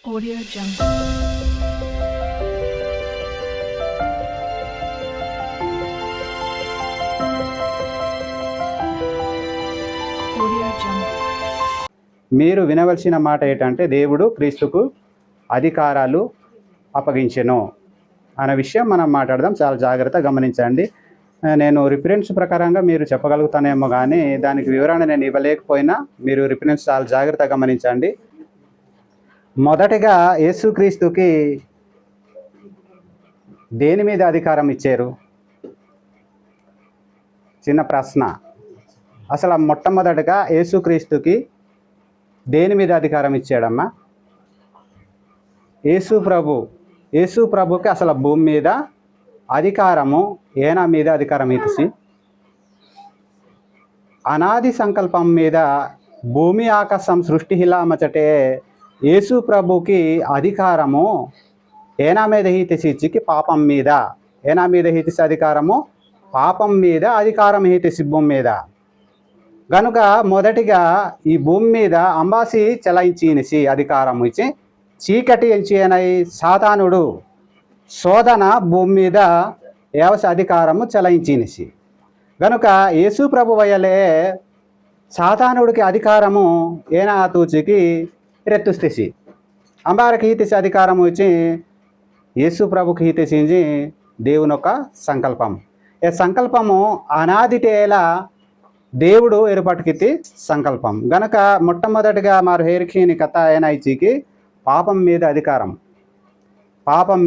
Audio Jungle. Audio Jungle. మీరు వినవలసిన మాట ఏంటంటే దేవుడు క్రీస్తుకు అధికారాలు అప్పగించెను అనే విషయం మనం మాట్లాడదాం. చాలా జాగ్రత్తగా గమనించండి. నేను రిఫరెన్స్ ప్రకారంగా మీరు చెప్పగలుగుతానేమో కానీ దానికి వివరణ నేను ఇవ్వలేకపోయినా మీరు రిఫరెన్స్ చాలా జాగ్రత్తగా గమనించండి. మొదటగా యేసుక్రీస్తుకి దేని మీద అధికారం ఇచ్చారు? చిన్న ప్రశ్న. అసలు మొట్టమొదటగా యేసుక్రీస్తుకి దేని మీద అధికారం ఇచ్చాడమ్మా? యేసు ప్రభుకి అసలు భూమి మీద అధికారము ఏనా మీద అధికారం ఇచ్చి అనాది సంకల్పం మీద భూమి ఆకాశం సృష్టి హిలామచటే యేసు ప్రభుకి అధికారము ఏనా మీద హీతిసిచ్చికి పాపం మీద ఏనా మీద హీతిసి అధికారము పాపం మీద అధికారం హీతిసి భూమి మీద. కనుక మొదటిగా ఈ భూమి మీద అంబాసి చెలాయించినిసి అధికారం ఇచ్చి చీకటి ఎంచినై సాతానుడు శోధన భూమి మీద ఏవస అధికారము చెలాయించినిసి. కనుక యేసు ప్రభు వయలే సాతానుడికి అధికారము ఏనా తూచికి రెత్తుస్తేసి అంబారికి హీతిసి అధికారము ఇచ్చి యేసు ప్రభుకి హీతిసించి దేవుని యొక్క సంకల్పం. ఈ సంకల్పము అనాదిటేల దేవుడు ఏర్పాటుకితి సంకల్పం. గనక మొట్టమొదటిగా మారు హేరిఖీని కథ అయినా ఇచ్చికి పాపం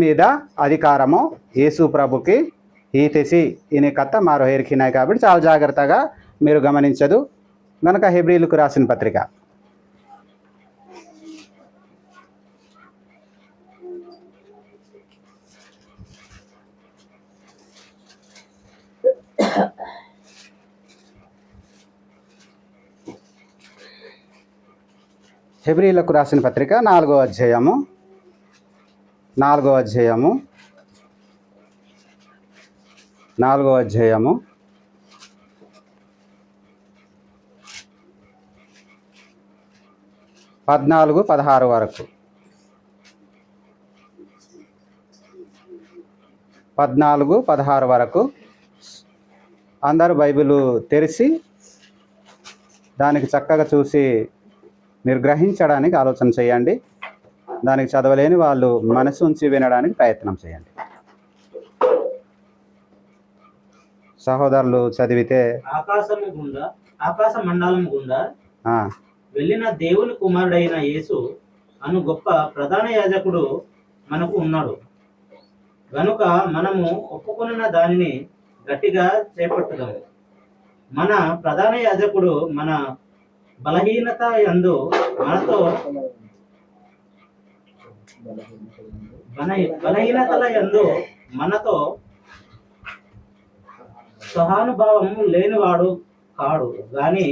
మీద అధికారము యేసు ప్రభుకి ఈతేసి ఈయన కథ మారు హేరిఖీనాయి. కాబట్టి చాలా జాగ్రత్తగా మీరు గమనించదు. గనక హెబ్రీలకు రాసిన పత్రిక హెబ్రీలకు రాసిన పత్రిక 4వ అధ్యాయము 14-16 వరకు 14-16 వరకు అందరూ బైబిల్ తెరిచి దానికి చక్కగా చూసి మీరు గ్రహించడానికి ఆలోచన చేయండి. దానికి చదవలేని వాళ్ళు మనసు ఉంచి వినడానికి ప్రయత్నం చేయండి. సహోదరులు చదివితే ఆకాశ మండలం గుండా వెళ్ళిన దేవుని కుమారుడైన యేసు అను గొప్ప ప్రధాన యాజకుడు మనకు ఉన్నాడు గనుక మనము ఒప్పుకొనిన దానిని గట్టిగా చేపట్టుదాము. మన ప్రధాన యాజకుడు మన బలహీనతల యందు మనతో సహానుభావం లేనివాడు కాడు గాని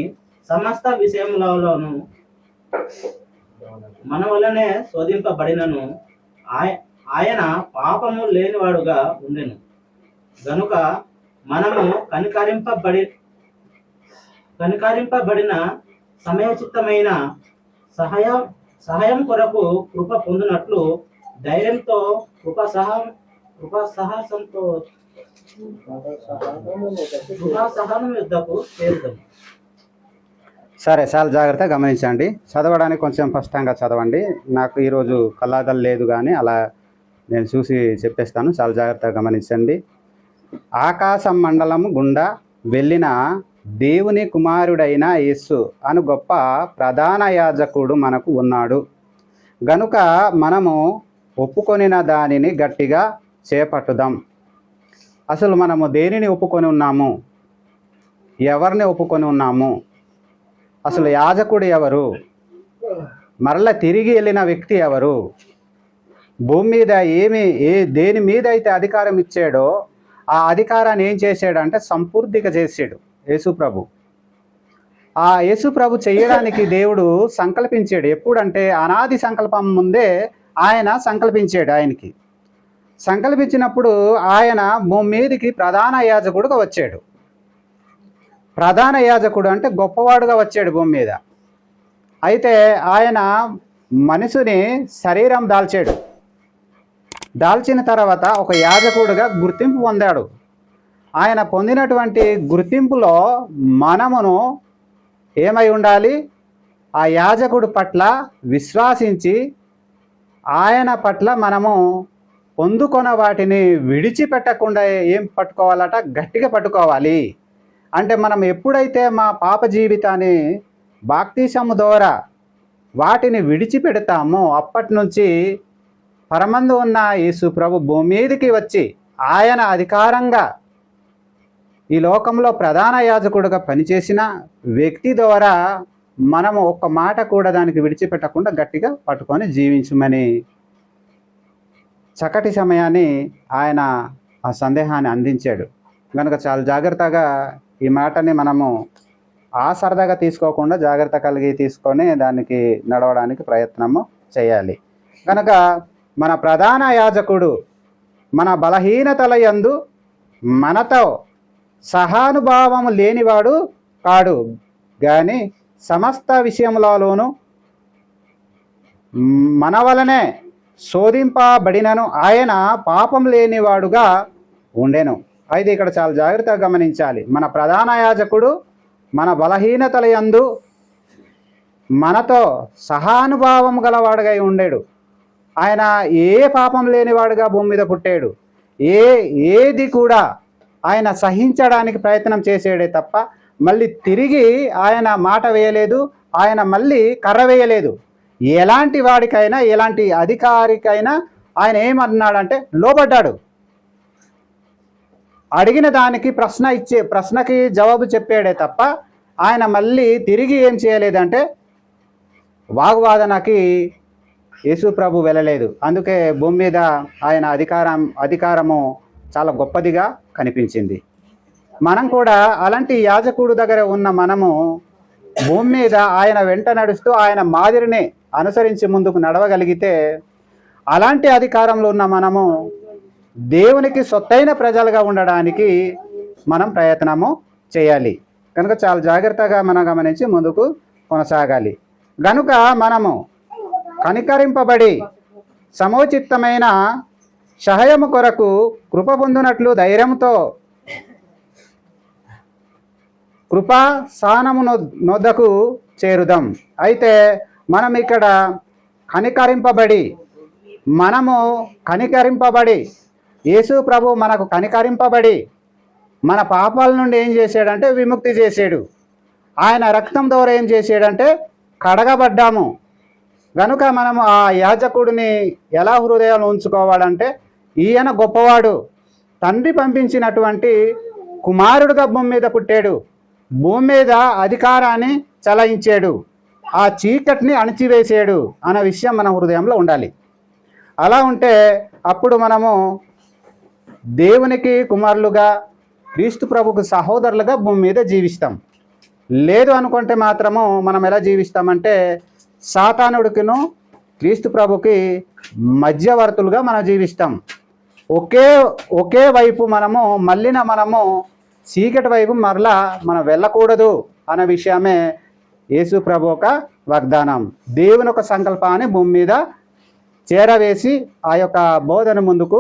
సమస్త విషయములలోను మన వలనే శోధింపబడినను ఆయన పాపము లేనివాడుగా ఉండెను. గనుక మనము కనికరింపబడిన సమయోచితమైన సహాయం కొరకు కృప పొందినట్లు ధైర్యంతో కృపాసహనం యుద్ధకు చేరుదాం. సరే, చాలా జాగ్రత్తగా గమనించండి. చదవడానికి కొంచెం స్పష్టంగా చదవండి. నాకు ఈరోజు కళ్ళాదలు లేదు కానీ అలా నేను చూసి చెప్పేస్తాను. చాలా జాగ్రత్తగా గమనించండి. ఆకాశం మండలం గుండా వెళ్ళిన దేవుని కుమారుడైన యేసు అను గొప్ప ప్రధాన యాజకుడు మనకు ఉన్నాడు గనుక మనము ఒప్పుకొనిన దానిని గట్టిగా చేపట్టుదాం. అసలు మనము దేనిని ఒప్పుకొని ఉన్నాము? ఎవరిని ఒప్పుకొని ఉన్నాము? అసలు యాజకుడు ఎవరు? మరలా తిరిగి వెళ్ళిన వ్యక్తి ఎవరు? భూమి మీద దేని మీద అయితే అధికారం ఇచ్చాడో ఆ అధికారాన్ని ఏం చేశాడంటే సంపూర్తిగా చేసాడు యేసు ప్రభు. ఆ యేసు ప్రభు చేయడానికి దేవుడు సంకల్పించాడు. ఎప్పుడంటే అనాది సంకల్పం ముందే ఆయన సంకల్పించాడు. ఆయనకి సంకల్పించినప్పుడు ఆయన భూమి మీదకి ప్రధాన యాజకుడుగా వచ్చాడు. ప్రధాన యాజకుడు అంటే గొప్పవాడుగా వచ్చాడు భూమి మీద. అయితే ఆయన మనుషుని శరీరం దాల్చాడు. దాల్చిన తర్వాత ఒక యాజకుడుగా గుర్తింపు పొందాడు. ఆయన పొందినటువంటి గుర్తింపులో మనమును ఏమై ఉండాలి? ఆ యాజకుడు పట్ల విశ్వాసించి ఆయన పట్ల మనము పొందుకొన్న వాటిని విడిచిపెట్టకుండా ఏం పట్టుకోవాలట? గట్టిగా పట్టుకోవాలి. అంటే మనం ఎప్పుడైతే మా పాప జీవితాన్ని బాప్తిసము ద్వారా వాటిని విడిచిపెడతామో అప్పటి నుంచి పరమందు ఉన్న యేసు ప్రభు భూమి మీదకి వచ్చి ఆయన అధికారంగా ఈ లోకంలో ప్రధాన యాజకుడుగా పనిచేసిన వ్యక్తి ద్వారా మనము ఒక్క మాట కూడా దానికి విడిచిపెట్టకుండా గట్టిగా పట్టుకొని జీవించమని చక్కటి సమయాన్ని ఆయన ఆ సందేహాన్ని అందించాడు. కనుక చాలా జాగ్రత్తగా ఈ మాటని మనము సరదాగా తీసుకోకుండా జాగ్రత్త కలిగి తీసుకొని దానికి నడవడానికి ప్రయత్నము చేయాలి. కనుక మన ప్రధాన యాజకుడు మన బలహీనతల యందు మనతో సహానుభావము లేనివాడు కాడు, కానీ సమస్త విషయములలోనూ మన వలనే శోధింపబడినను ఆయన పాపం లేనివాడుగా ఉండెను. అయితే ఇక్కడ చాలా జాగ్రత్తగా గమనించాలి. మన ప్రధాన యాజకుడు మన బలహీనతల యందు మనతో సహానుభావం గలవాడుగా ఉండేడు. ఆయన ఏ పాపం లేనివాడుగా భూమి మీద పుట్టాడు. ఏది కూడా ఆయన సహించడానికి ప్రయత్నం చేసేడే తప్ప మళ్ళీ తిరిగి ఆయన మాట వేయలేదు, ఆయన మళ్ళీ కర్ర వేయలేదు. ఎలాంటి వాడికైనా ఎలాంటి అధికారికైనా ఆయన ఏమన్నాడంటే లోబడ్డాడు. అడిగిన దానికి ప్రశ్నకి జవాబు చెప్పాడే తప్ప ఆయన మళ్ళీ తిరిగి ఏం చేయలేదంటే వాగ్వాదనకి యేసు ప్రభు వెళ్ళలేదు. అందుకే భూమి మీద ఆయన అధికారము చాలా గొప్పదిగా కనిపించింది. మనం కూడా అలాంటి యాజకుడు దగ్గర ఉన్న మనము భూమి మీద ఆయన వెంట నడుస్తూ ఆయన మాదిరిని అనుసరించి ముందుకు నడవగలిగితే అలాంటి అధికారంలో ఉన్న మనము దేవునికి సొత్తైన ప్రజలుగా ఉండడానికి మనం ప్రయత్నము చేయాలి. కనుక చాలా జాగ్రత్తగా మనం గమనించి ముందుకు కొనసాగాలి. కనుక మనము కనికరింపబడి సమోచితమైన సహాయము కొరకు కృప పొందునట్లు ధైర్యంతో కృపా స్థానము నొద్దకు చేరుదాం. అయితే మనం ఇక్కడ కనికరింపబడి యేసు ప్రభు మనకు కనికరింపబడి మన పాపాల నుండి ఏం చేశాడంటే విముక్తి చేశాడు. ఆయన రక్తం ద్వారా ఏం చేశాడంటే కడగబడ్డాము. కనుక మనము ఆ యాజకుడిని ఎలా హృదయాలు ఉంచుకోవాలంటే ఈయన గొప్పవాడు, తండ్రి పంపించినటువంటి కుమారుడుగా భూమి మీద పుట్టాడు, భూమి మీద అధికారాన్ని చలాయించాడు, ఆ చీకటిని అణిచివేసాడు అనే విషయం మన హృదయంలో ఉండాలి. అలా ఉంటే అప్పుడు మనము దేవునికి కుమారులుగా క్రీస్తు ప్రభుకు సహోదరులుగా భూమి మీద జీవిస్తాం. లేదు అనుకుంటే మాత్రము మనం ఎలా జీవిస్తామంటే సాతానుడికిను క్రీస్తు ప్రభుకి మధ్యవర్తులుగా మనం జీవిస్తాం. ఒకే వైపు మనము చీకటి వైపు మరలా మనం వెళ్ళకూడదు అనే విషయమే యేసు ప్రభు ఒక వాగ్దానం. దేవుని ఒక సంకల్పాన్ని భూమి మీద చేరవేసి ఆ యొక్క బోధన ముందుకు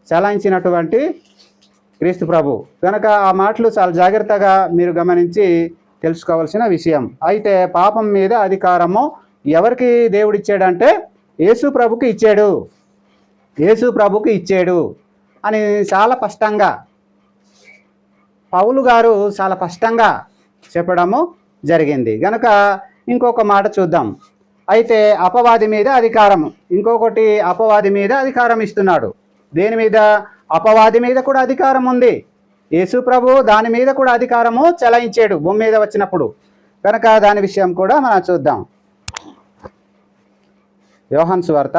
చలాయించినటువంటి క్రీస్తు ప్రభు. కనుక ఆ మాటలు చాలా జాగ్రత్తగా మీరు గమనించి తెలుసుకోవాల్సిన విషయం. అయితే పాపం మీద అధికారము ఎవరికి దేవుడిచ్చాడంటే యేసు ప్రభుకి ఇచ్చాడు అని చాలా స్పష్టంగా పౌలు గారు చాలా స్పష్టంగా చెప్పడము జరిగింది. కనుక ఇంకొక మాట చూద్దాం. అయితే అపవాది మీద అధికారము, ఇంకొకటి అపవాది మీద అధికారం ఇస్తున్నాడు. దేని మీద? అపవాది మీద కూడా అధికారం ఉంది. యేసు ప్రభు దాని మీద కూడా అధికారము చెలాయించాడు భూమి మీద వచ్చినప్పుడు. కనుక దాని విషయం కూడా మనం చూద్దాం. యోహాను సువార్త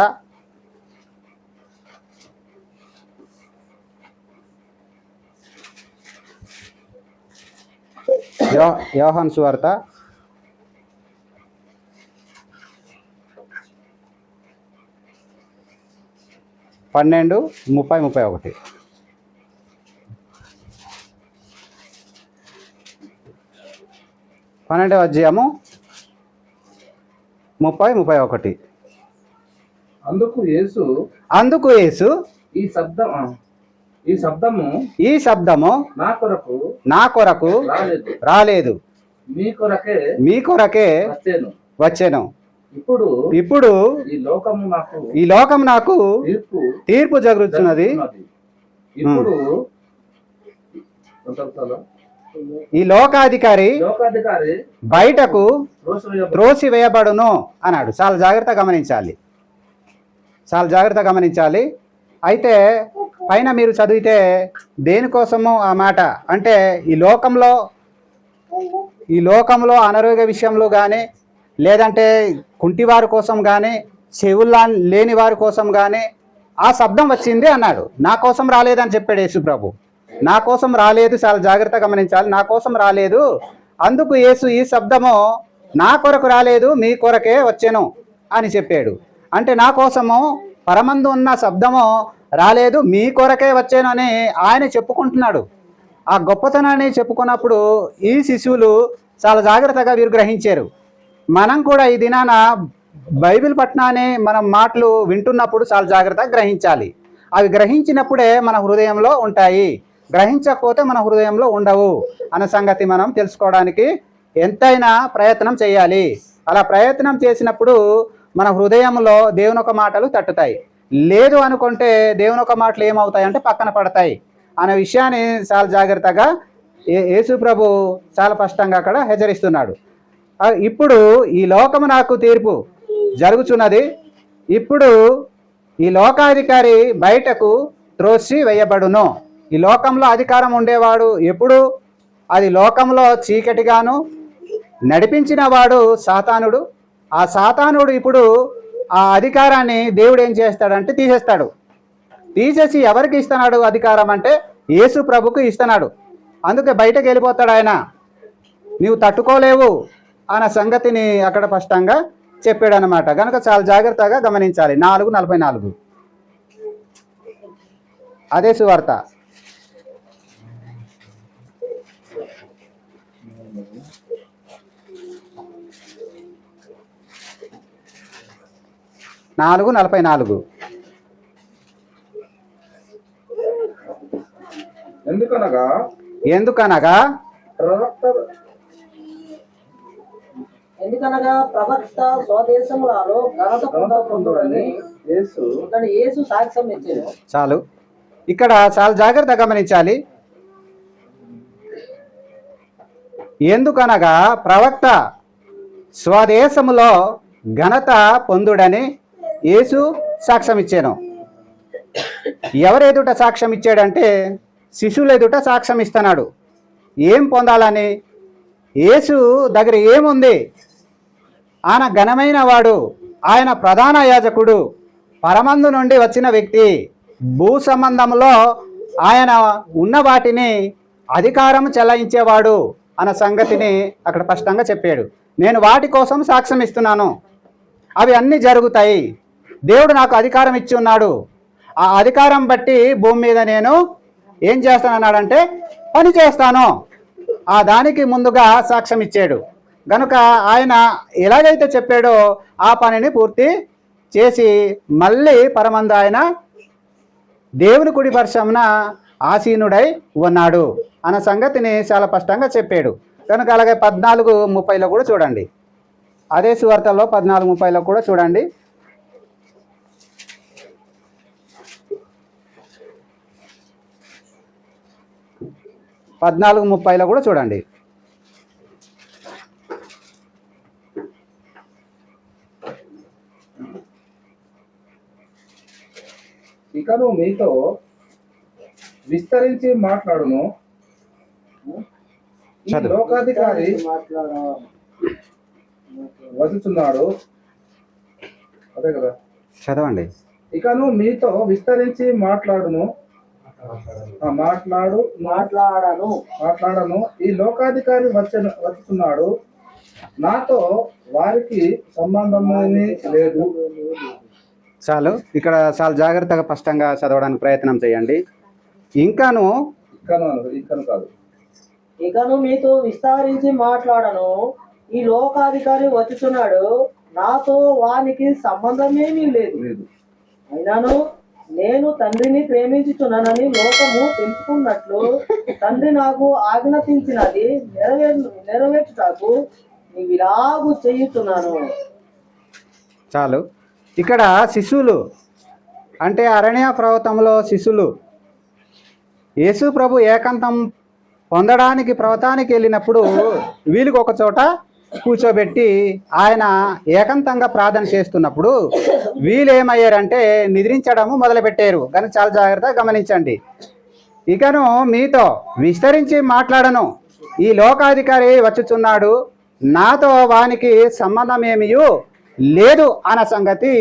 12:30-31. 12వ అధ్యాయము 30-31. అందుకు యేసు అందుకు యేసు ఈ శబ్దం ఈ శబ్దము ఈ శబ్దము నా కొరకు నా కొరకు రాలేదు, రాలేదు, మీ కొరకే మీ కొరకే వచ్చాను. వచ్చెను. ఇప్పుడు ఇప్పుడు ఈ లోకము నాకు తీర్పు జరుగుతున్నది. ఇప్పుడు ఈ లోకాధికారి బయటకు త్రోసివేయబడు. త్రోసివేయబడును అన్నాడు. చాలా జాగ్రత్తగా గమనించాలి, చాలా జాగ్రత్తగా గమనించాలి. అయితే పైన మీరు చదివితే దేనికోసము ఆ మాట అంటే ఈ లోకంలో అనారోగ్య విషయంలో కానీ, లేదంటే కుంటివారి కోసం కానీ, చెవుల్లా లేని వారి కోసం కానీ ఆ శబ్దం వచ్చింది అన్నాడు. నా కోసం రాలేదని చెప్పాడు యేసు ప్రభు. నా కోసం రాలేదు, చాలా జాగ్రత్తగా గమనించాలి. నా కోసం రాలేదు, అందుకు యేసు ఈ శబ్దము నా కొరకు రాలేదు, మీ కొరకే వచ్చెను అని చెప్పాడు. అంటే నా కోసము పరమందు ఉన్న శబ్దము రాలేదు, మీ కొరకే వచ్చాను అని ఆయన చెప్పుకుంటున్నాడు. ఆ గొప్పతనాన్ని చెప్పుకున్నప్పుడు ఈ శిశువులు చాలా జాగ్రత్తగా వీరు గ్రహించారు. మనం కూడా ఈ దినాన బైబిల్ పట్నాన్ని మనం మాటలు వింటున్నప్పుడు చాలా జాగ్రత్తగా గ్రహించాలి. అవి గ్రహించినప్పుడే మన హృదయంలో ఉంటాయి, గ్రహించకపోతే మన హృదయంలో ఉండవు అన్న సంగతి మనం తెలుసుకోవడానికి ఎంతైనా ప్రయత్నం చేయాలి. అలా ప్రయత్నం చేసినప్పుడు మన హృదయంలో దేవుని ఒక మాటలు తట్టుతాయి. లేదు అనుకుంటే దేవుని ఒక మాటలు ఏమవుతాయంటే పక్కన పడతాయి అనే విషయాన్ని చాలా జాగ్రత్తగా యేసు ప్రభు చాలా స్పష్టంగా అక్కడ హెచ్చరిస్తున్నాడు. ఇప్పుడు ఈ లోకము నాకు తీర్పు జరుగుతున్నది. ఇప్పుడు ఈ లోకాధికారి బయటకు త్రోసి వేయబడును. ఈ లోకంలో అధికారం ఉండేవాడు ఎప్పుడు అది లోకంలో చీకటిగాను నడిపించిన వాడు సాతానుడు. ఆ సాతానుడు ఇప్పుడు ఆ అధికారాన్ని దేవుడు ఏం చేస్తాడంటే తీసేస్తాడు. తీసేసి ఎవరికి ఇస్తున్నాడు అధికారం అంటే యేసు ప్రభుకు ఇస్తున్నాడు. అందుకే బయటకు వెళ్ళిపోతాడు ఆయన. నీవు తట్టుకోలేవు అన్న సంగతిని అక్కడ స్పష్టంగా చెప్పాడు అనమాట. కనుక చాలా జాగ్రత్తగా గమనించాలి. 4:44 అదే సువార్త. ఎందుకనగా ప్రవక్త స్వదేశములలో ఘనత పొందుడని యేసు సాక్ష్యం ఇచ్చాడు. చాలు, ఇక్కడ చాలా జాగ్రత్తగా గమనించాలి. ఎందుకనగా ప్రవక్త స్వదేశములో ఘనత పొందుడని యేసు సాక్ష్యం ఇచ్చాను. ఎవరు ఎదుట సాక్ష్యం ఇచ్చాడంటే శిశువుల ఎదుట సాక్ష్యం ఇస్తున్నాడు. ఏం పొందాలని? యేసు దగ్గర ఏముంది? ఆయన ఘనమైన వాడు, ఆయన ప్రధాన యాజకుడు, పరమందు నుండి వచ్చిన వ్యక్తి, భూ సంబంధంలో ఆయన ఉన్న వాటిని అధికారం చెలాయించేవాడు అన్న సంగతిని అక్కడ స్పష్టంగా చెప్పాడు. నేను వాటి కోసం సాక్ష్యం ఇస్తున్నాను, అవి అన్నీ జరుగుతాయి. దేవుడు నాకు అధికారం ఇచ్చి ఉన్నాడు, ఆ అధికారం బట్టి భూమి మీద నేను ఏం చేస్తానన్నాడంటే పని చేస్తాను. ఆ దానికి ముందుగా సాక్ష్యం ఇచ్చాడు. కనుక ఆయన ఎలాగైతే చెప్పాడో ఆ పనిని పూర్తి చేసి మళ్ళీ పరమందు ఆయన దేవుని కుడి పక్షమున ఆసీనుడై ఉన్నాడు అన్న సంగతిని చాలా స్పష్టంగా చెప్పాడు. కనుక అలాగే 14:30 కూడా చూడండి. అదే సువార్తలో 14:30 కూడా చూడండి. కూడా చూడండి. ఇకను మీతో విస్తరించి మాట్లాడును, ఈ లోకాధికారి వదులుతున్నాడు. అదే కదా, చదవండి. ఇకను మీతో విస్తరించి మాట్లాడను, ఈ లోకాధికారి వచ్చుతున్నాడు, నాతో వారికి సంబంధమేమీ లేదు. చాలు, ఇక్కడ చాలా జాగ్రత్తగా స్పష్టంగా చదవడానికి ప్రయత్నం చేయండి. ఇకను మీతో విస్తరించి మాట్లాడను, ఈ లోకాధికారి వచ్చుతున్నాడు, నాతో వానికి సంబంధమేమీ లేదు. అయినాను నేను తండ్రిని ప్రేమించుచున్నానని లోకము తెలుసుకున్నట్లు తండ్రి నాకు ఆజ్ఞాపించినది నెరవేర్చుటకు నీవు ఇలాగూ చేయుచున్నాను. చాలు. ఇక్కడ శిశువులు అంటే అరణ్య పర్వతంలో శిశువులు యేసు ప్రభు ఏకాంతం పొందడానికి పర్వతానికి వెళ్ళినప్పుడు వీళ్ళకి ఒక చోట కూర్చోబెట్టి ఆయన ఏకాంతంగా ప్రార్థన చేస్తున్నప్పుడు వీళ్ళు ఏమయ్యారంటే నిద్రించడము మొదలుపెట్టారు. కనుక చాలా జాగ్రత్తగా గమనించండి. ఇకను మీతో విస్తరించి మాట్లాడను, ఈ లోకాధికారి వచ్చుచున్నాడు, నాతో వానికి సంబంధం ఏమీయూ లేదు అన్న సంగతి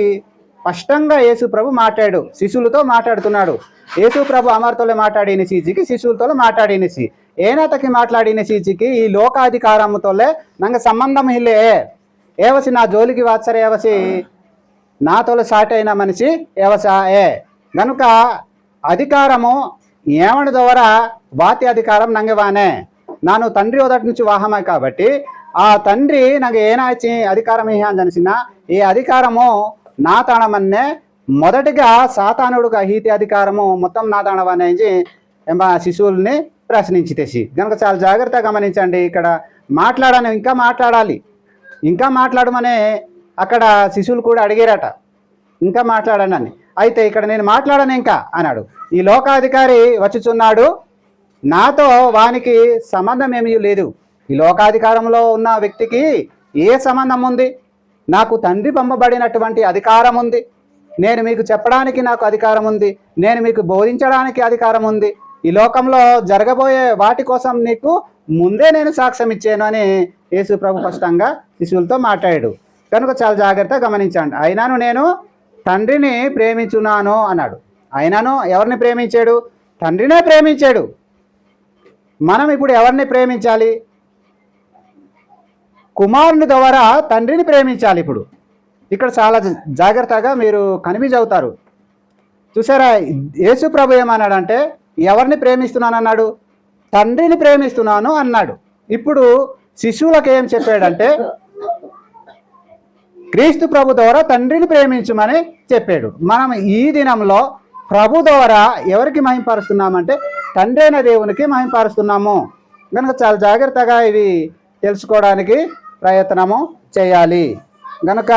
స్పష్టంగా యేసు ప్రభు మాట్లాడు. శిశువులతో మాట్లాడుతున్నాడు. యేసు ప్రభు అమర్తోలో మాట్లాడిన సీజీకి శిశువులతో మాట్లాడినసి ఏనాతకి మాట్లాడిన సీజీకి ఈ లోకాధికారముతోలే ನಂಗೆ సంబంధం ఇల్లే ఏవసి నా జోలికి వాత్సర ఏవసి నాతోలు సాటి అయిన మనిషి ఏవసాయే గనుక అధికారము ఏమని ద్వారా వాతి అధికారం నంగవానే ನಾನು తండ్రి ఒదటి నుంచి వాహమే కాబట్టి ఆ తండ్రి నాకు ఏనాచి అధికారం ఇహాన్సిన ఈ అధికారము నా తాణమన్నే మొదటిగా సాతానుడుగా హీతి అధికారము మొత్తం నా తాణవనేసి శిశువుల్ని ప్రశ్నించితేసి కనుక చాలా జాగ్రత్తగా గమనించండి. ఇక్కడ మాట్లాడాను, ఇంకా మాట్లాడాలి, ఇంకా మాట్లాడమనే అక్కడ శిశువులు కూడా అడిగారట, ఇంకా మాట్లాడనని. అయితే ఇక్కడ నేను మాట్లాడను ఇంకా అన్నాడు. ఈ లోకాధికారి వచ్చుచున్నాడు, నాతో వానికి సంబంధం ఏమీ లేదు. ఈ లోకాధికారంలో ఉన్న వ్యక్తికి ఏ సంబంధం ఉంది? నాకు తండ్రి పంపబడినటువంటి అధికారం ఉంది, నేను మీకు చెప్పడానికి నాకు అధికారం ఉంది, నేను మీకు బోధించడానికి అధికారం ఉంది, ఈ లోకంలో జరగబోయే వాటి కోసం నీకు ముందే నేను సాక్ష్యం ఇచ్చాను అని యేసు ప్రభు స్పష్టంగా శిశువులతో మాట్లాడాడు. కనుక చాలా జాగ్రత్తగా గమనించండి. అయినాను నేను తండ్రిని ప్రేమించున్నాను అన్నాడు. అయినాను ఎవరిని ప్రేమించాడు? తండ్రినే ప్రేమించాడు. మనం ఇప్పుడు ఎవరిని ప్రేమించాలి? కుమారుని ద్వారా తండ్రిని ప్రేమించాలి. ఇప్పుడు ఇక్కడ చాలా జాగ్రత్తగా మీరు కనిపించి అవుతారు. చూసారా, యేసు ప్రభు ఏమన్నాడంటే ఎవరిని ప్రేమిస్తున్నాను అన్నాడు? తండ్రిని ప్రేమిస్తున్నాను అన్నాడు. ఇప్పుడు శిశువులకు ఏం చెప్పాడంటే క్రీస్తు ప్రభు ద్వారా తండ్రిని ప్రేమించమని చెప్పాడు. మనం ఈ దినంలో ప్రభు ద్వారా ఎవరికి మహింపరుస్తున్నామంటే తండ్రి అయిన దేవునికి మహింపరుస్తున్నాము. కనుక చాలా జాగ్రత్తగా ఇవి తెలుసుకోవడానికి ప్రయత్నము చేయాలి. గనుక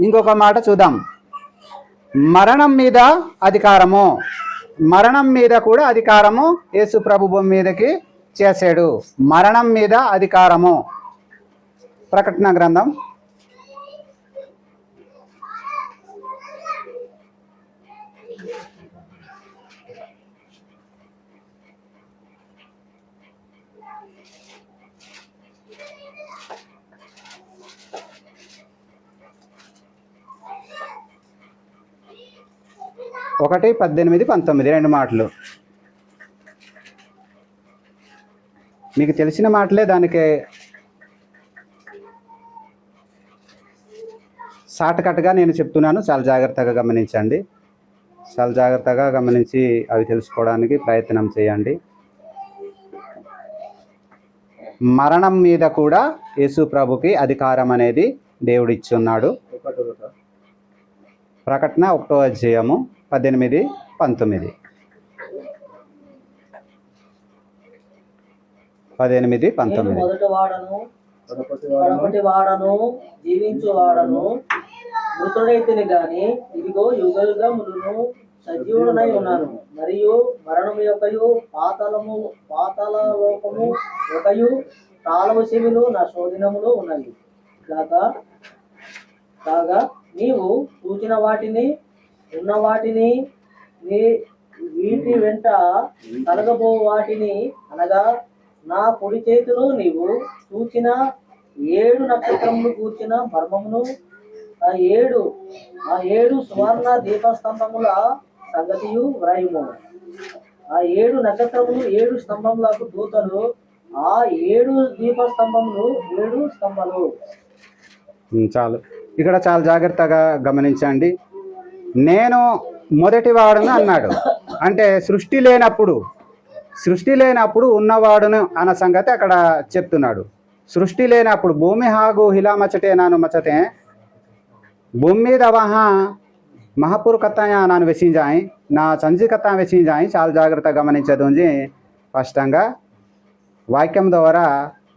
ఇంకొక మాట చూద్దాం. మరణం మీద అధికారము, మరణం మీద కూడా అధికారము యేసు ప్రభు భూమి మీదకి చేశాడు. మరణం మీద అధికారము. ప్రకటన గ్రంథం 1:18-19 రెండు మాటలు మీకు తెలిసిన మాటలే, దానికి షార్ట్ కట్గా నేను చెప్తున్నాను. చాలా జాగ్రత్తగా గమనించండి. చాలా జాగ్రత్తగా గమనించి అవి తెలుసుకోవడానికి ప్రయత్నం చేయండి. మరణం మీద కూడా యేసు ప్రభుకి అధికారం అనేది దేవుడిచ్చి ఉన్నాడు. ప్రకటన 1:18-19 మొదటి వాడను జీవించువాడను మృతుడైతేనే గాని ఇదిగో యుగయుగములను సజీవుడనై ఉన్నాను, మరియు మరణము యొక్కయు పాతాళ లోకము యొక్కయు తాళము చెవిలు నా శోధనములు ఉన్నాయి. కాగా నీవు చూచిన వాటిని ఉన్న వాటిని వీటి వెంట కలగబో వాటిని అనగా నా పొడి చేతులు నీవు చూచిన 7 నక్షత్రములు కూర్చిన మర్మమును ఆ ఏడు సువర్ణ దీపస్తంభముల సంగతియు వ్రాయుము. ఆ 7 నక్షత్రములు 7 స్తంభములకు దూతలు, ఆ 7 దీపస్తంభములు 7 స్తంభాలు. చాలు. ఇక్కడ చాలా జాగ్రత్తగా గమనించండి. నేను మొదటి వాడును అన్నాడు. అంటే సృష్టి లేనప్పుడు ఉన్నవాడును అన్న సంగతి అక్కడ చెప్తున్నాడు. సృష్టి లేనప్పుడు భూమి హాగు హిలా మచ్చటే నాను మచ్చతే భూమి మీద వహ మహాపూర్ కథ ನಾನು వెచ్చించాయి నా సంజీ కథ వెచ్చించాయి చాలా జాగ్రత్తగా గమనించేది స్పష్టంగా వాక్యం ద్వారా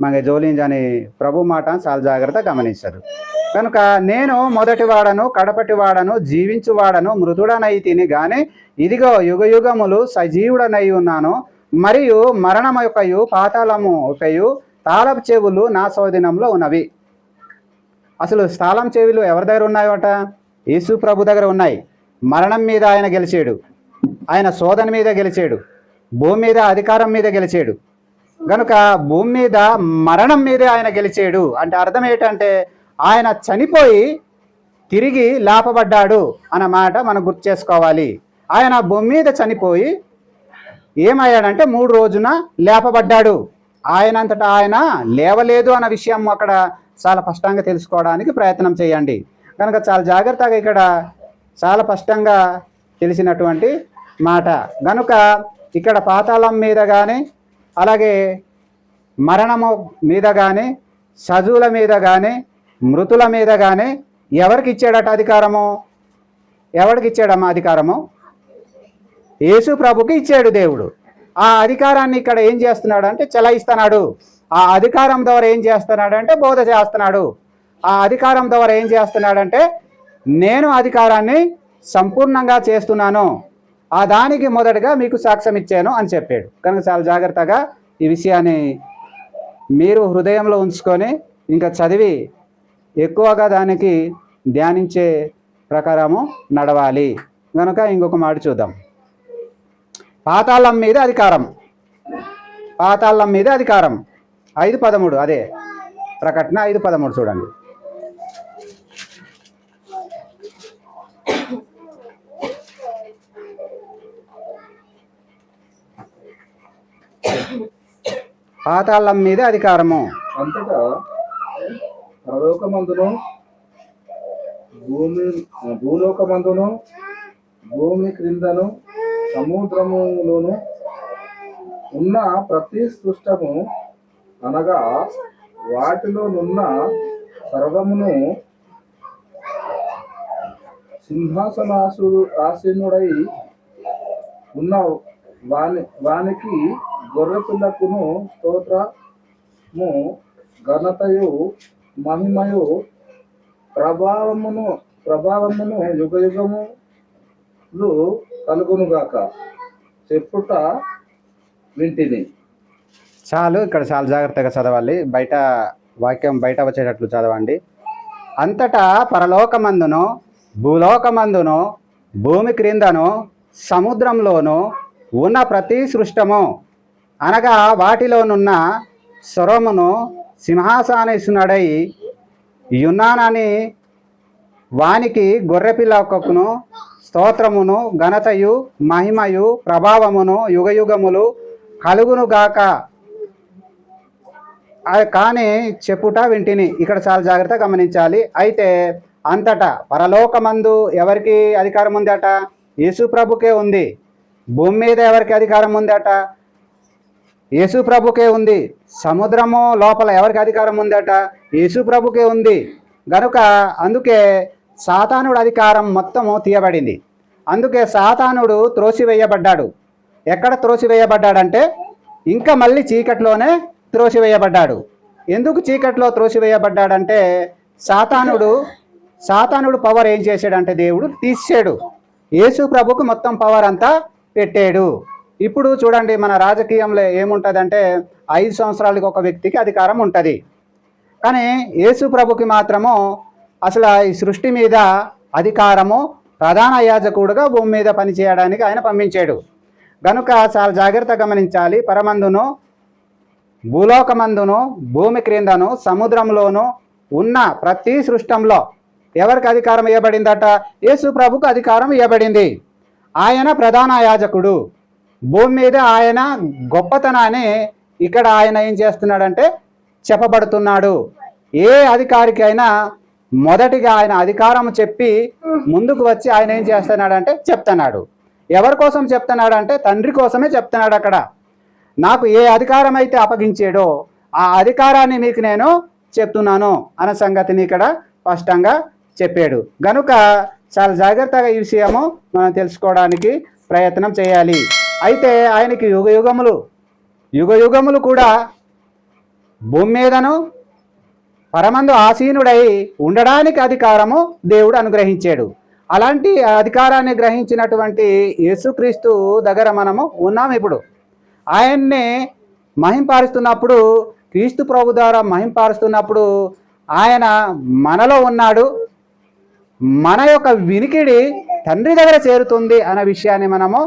మన జోలించని ప్రభు మాట చాలా జాగ్రత్తగా గమనించదు కనుక నేను మొదటి వాడను కడపటి వాడను జీవించువాడను మృతుడనై తిని గాని ఇదిగో యుగ యుగములు సజీవుడనై ఉన్నాను మరియు మరణము యొక్కయు పాతాళము యొక్కయు తాళపు చెవులు నా స్వాధీనంలో ఉన్నవి. అసలు తాళం చెవులు ఎవరి దగ్గర ఉన్నాయట? యేసు ప్రభు దగ్గర ఉన్నాయి. మరణం మీద ఆయన గెలిచాడు, ఆయన శోధన మీద గెలిచాడు, భూమి మీద అధికారం మీద గెలిచాడు. కనుక భూమి మీద మరణం మీదే ఆయన గెలిచాడు అంటే అర్థం ఏంటంటే ఆయన చనిపోయి తిరిగి లేపబడ్డాడు అన్నమాట మనం గుర్తు చేసుకోవాలి. ఆయన భూమి మీద చనిపోయి ఏమయ్యాడంటే 3 రోజున లేపబడ్డాడు. ఆయనంతటా ఆయన లేవలేదు అన్న విషయం అక్కడ చాలా స్పష్టంగా తెలుసుకోవడానికి ప్రయత్నం చేయండి. కనుక చాలా జాగ్రత్తగా ఇక్కడ చాలా స్పష్టంగా తెలిసినటువంటి మాట. కనుక ఇక్కడ పాతాళం మీద కానీ అలాగే మరణము మీద కానీ సజువుల మీద కానీ మృతుల మీద కానీ ఎవరికి ఇచ్చాడట అధికారము? ఎవరికి ఇచ్చాడమ్మా అధికారము? యేసు ప్రభుకి ఇచ్చాడు దేవుడు. ఆ అధికారాన్ని ఇక్కడ ఏం చేస్తున్నాడు అంటే చెలాయిస్తున్నాడు. ఆ అధికారం ద్వారా ఏం చేస్తున్నాడు అంటే బోధ చేస్తున్నాడు. ఆ అధికారం ద్వారా ఏం చేస్తున్నాడంటే నేను అధికారాన్ని సంపూర్ణంగా చేస్తున్నాను, ఆ దానికి మొదటగా మీకు సాక్ష్యం ఇచ్చాను అని చెప్పాడు. కనుక చాలా జాగ్రత్తగా ఈ విషయాన్ని మీరు హృదయంలో ఉంచుకొని ఇంకా చదివి ఎక్కువగా దానికి ధ్యానించే ప్రకారము నడవాలి. కనుక ఇంకొక మాట చూద్దాం. పాతాళం మీద అధికారం, పాతాళం మీద అధికారం 5:13 అదే ప్రకటన 5:13 చూడండి. పాతాళం మీద అధికారము. అంతటా పరలోకమందును భూలోకమందును భూమి క్రిందను సముద్రములోను ఉన్న ప్రతి సృష్టము అనగా వాటిలోనున్న సర్వమును సింహాసనాసీనుడై ఉన్న వానికి గొర్రెపిల్లకును స్తోత్రము ఘనతయు మహిమయు ప్రభావమును యుగ యుగములు కలుగునుగాక చెప్పుట వింటిని. చాలు, ఇక్కడ చాలా జాగ్రత్తగా చదవాలి. బయట వాక్యం బయట వచ్చేటట్లు చదవండి. అంతటా పరలోకమందును భూలోకమందును భూమి క్రిందను సముద్రంలోను ఉన్న ప్రతి సృష్టము అనగా వాటిలోనున్న స్వరమును సింహాసనేశ్వరుడై యున్నానని వానికి గొర్రెపిల్లకును స్తోత్రమును ఘనతయు మహిమయు ప్రభావమును యుగయుగములు కలుగునుగాక కానీ చెప్పుట వింటిని. ఇక్కడ చాలా జాగ్రత్తగా గమనించాలి. అయితే అంతటా పరలోకమందు ఎవరికి అధికారం ఉంది అట? యేసు ప్రభుకే ఉంది. భూమి మీద ఎవరికి అధికారం ఉంది అట? యేసు ప్రభుకే ఉంది. సముద్రము లోపల ఎవరికి అధికారం ఉంది అట? యేసు ప్రభుకే ఉంది. గనుక అందుకే సాతానుడు అధికారం మొత్తము తీయబడింది. అందుకే సాతానుడు త్రోసివేయబడ్డాడు. ఎక్కడ త్రోసివేయబడ్డాడంటే ఇంకా మళ్ళీ చీకట్లోనే త్రోసివేయబడ్డాడు. ఎందుకు చీకట్లో త్రోసివేయబడ్డాడంటే సాతానుడు పవర్ ఏం చేశాడంటే దేవుడు తీసాడు. యేసు ప్రభుకు మొత్తం పవర్ అంతా పెట్టాడు. ఇప్పుడు చూడండి, మన రాజకీయంలో ఏముంటుందంటే 5 సంవత్సరాలకు ఒక వ్యక్తికి అధికారం ఉంటుంది. కానీ యేసు ప్రభుకి మాత్రము అసలు ఈ సృష్టి మీద అధికారము ప్రధాన యాజకుడుగా భూమి మీద పనిచేయడానికి ఆయన పంపించాడు. కనుక చాలా జాగ్రత్తగా గమనించాలి. పరమందును భూలోకమందును భూమి క్రిందను సముద్రంలోను ఉన్న ప్రతి సృష్టంలో ఎవరికి అధికారం ఇవ్వబడిందట? యేసు ప్రభుకు అధికారం ఇవ్వబడింది. ఆయన ప్రధాన యాజకుడు. భూమి మీద ఆయన గొప్పతనాన్ని ఇక్కడ ఆయన ఏం చేస్తున్నాడంటే చెప్పబడుతున్నాడు. ఏ అధికారికి అయినా మొదటిగా ఆయన అధికారం చెప్పి ముందుకు వచ్చి ఆయన ఏం చేస్తున్నాడంటే చెప్తున్నాడు. ఎవరి కోసం చెప్తున్నాడంటే తండ్రి కోసమే చెప్తున్నాడు. అక్కడ నాకు ఏ అధికారం అయితే అప్పగించాడో ఆ అధికారాన్ని మీకు నేను చెప్తున్నాను అనే సంగతిని ఇక్కడ స్పష్టంగా చెప్పాడు. గనుక చాలా జాగ్రత్తగా ఈ విషయము మనం తెలుసుకోవడానికి ప్రయత్నం చేయాలి. అయితే ఆయనకి యుగ యుగములు కూడా భూమి మీదను పరమందు ఆసీనుడై ఉండడానికి అధికారము దేవుడు అనుగ్రహించాడు. అలాంటి అధికారాన్ని గ్రహించినటువంటి యేసుక్రీస్తు దగ్గర మనము ఉన్నాం. ఇప్పుడు ఆయన్ని మహింపరుస్తున్నప్పుడు, క్రీస్తు ప్రభు ద్వారా మహింపరుస్తున్నప్పుడు ఆయన మనలో ఉన్నాడు. మన యొక్క వినికిడి తండ్రి దగ్గర చేరుతుంది అనే విషయాన్ని మనము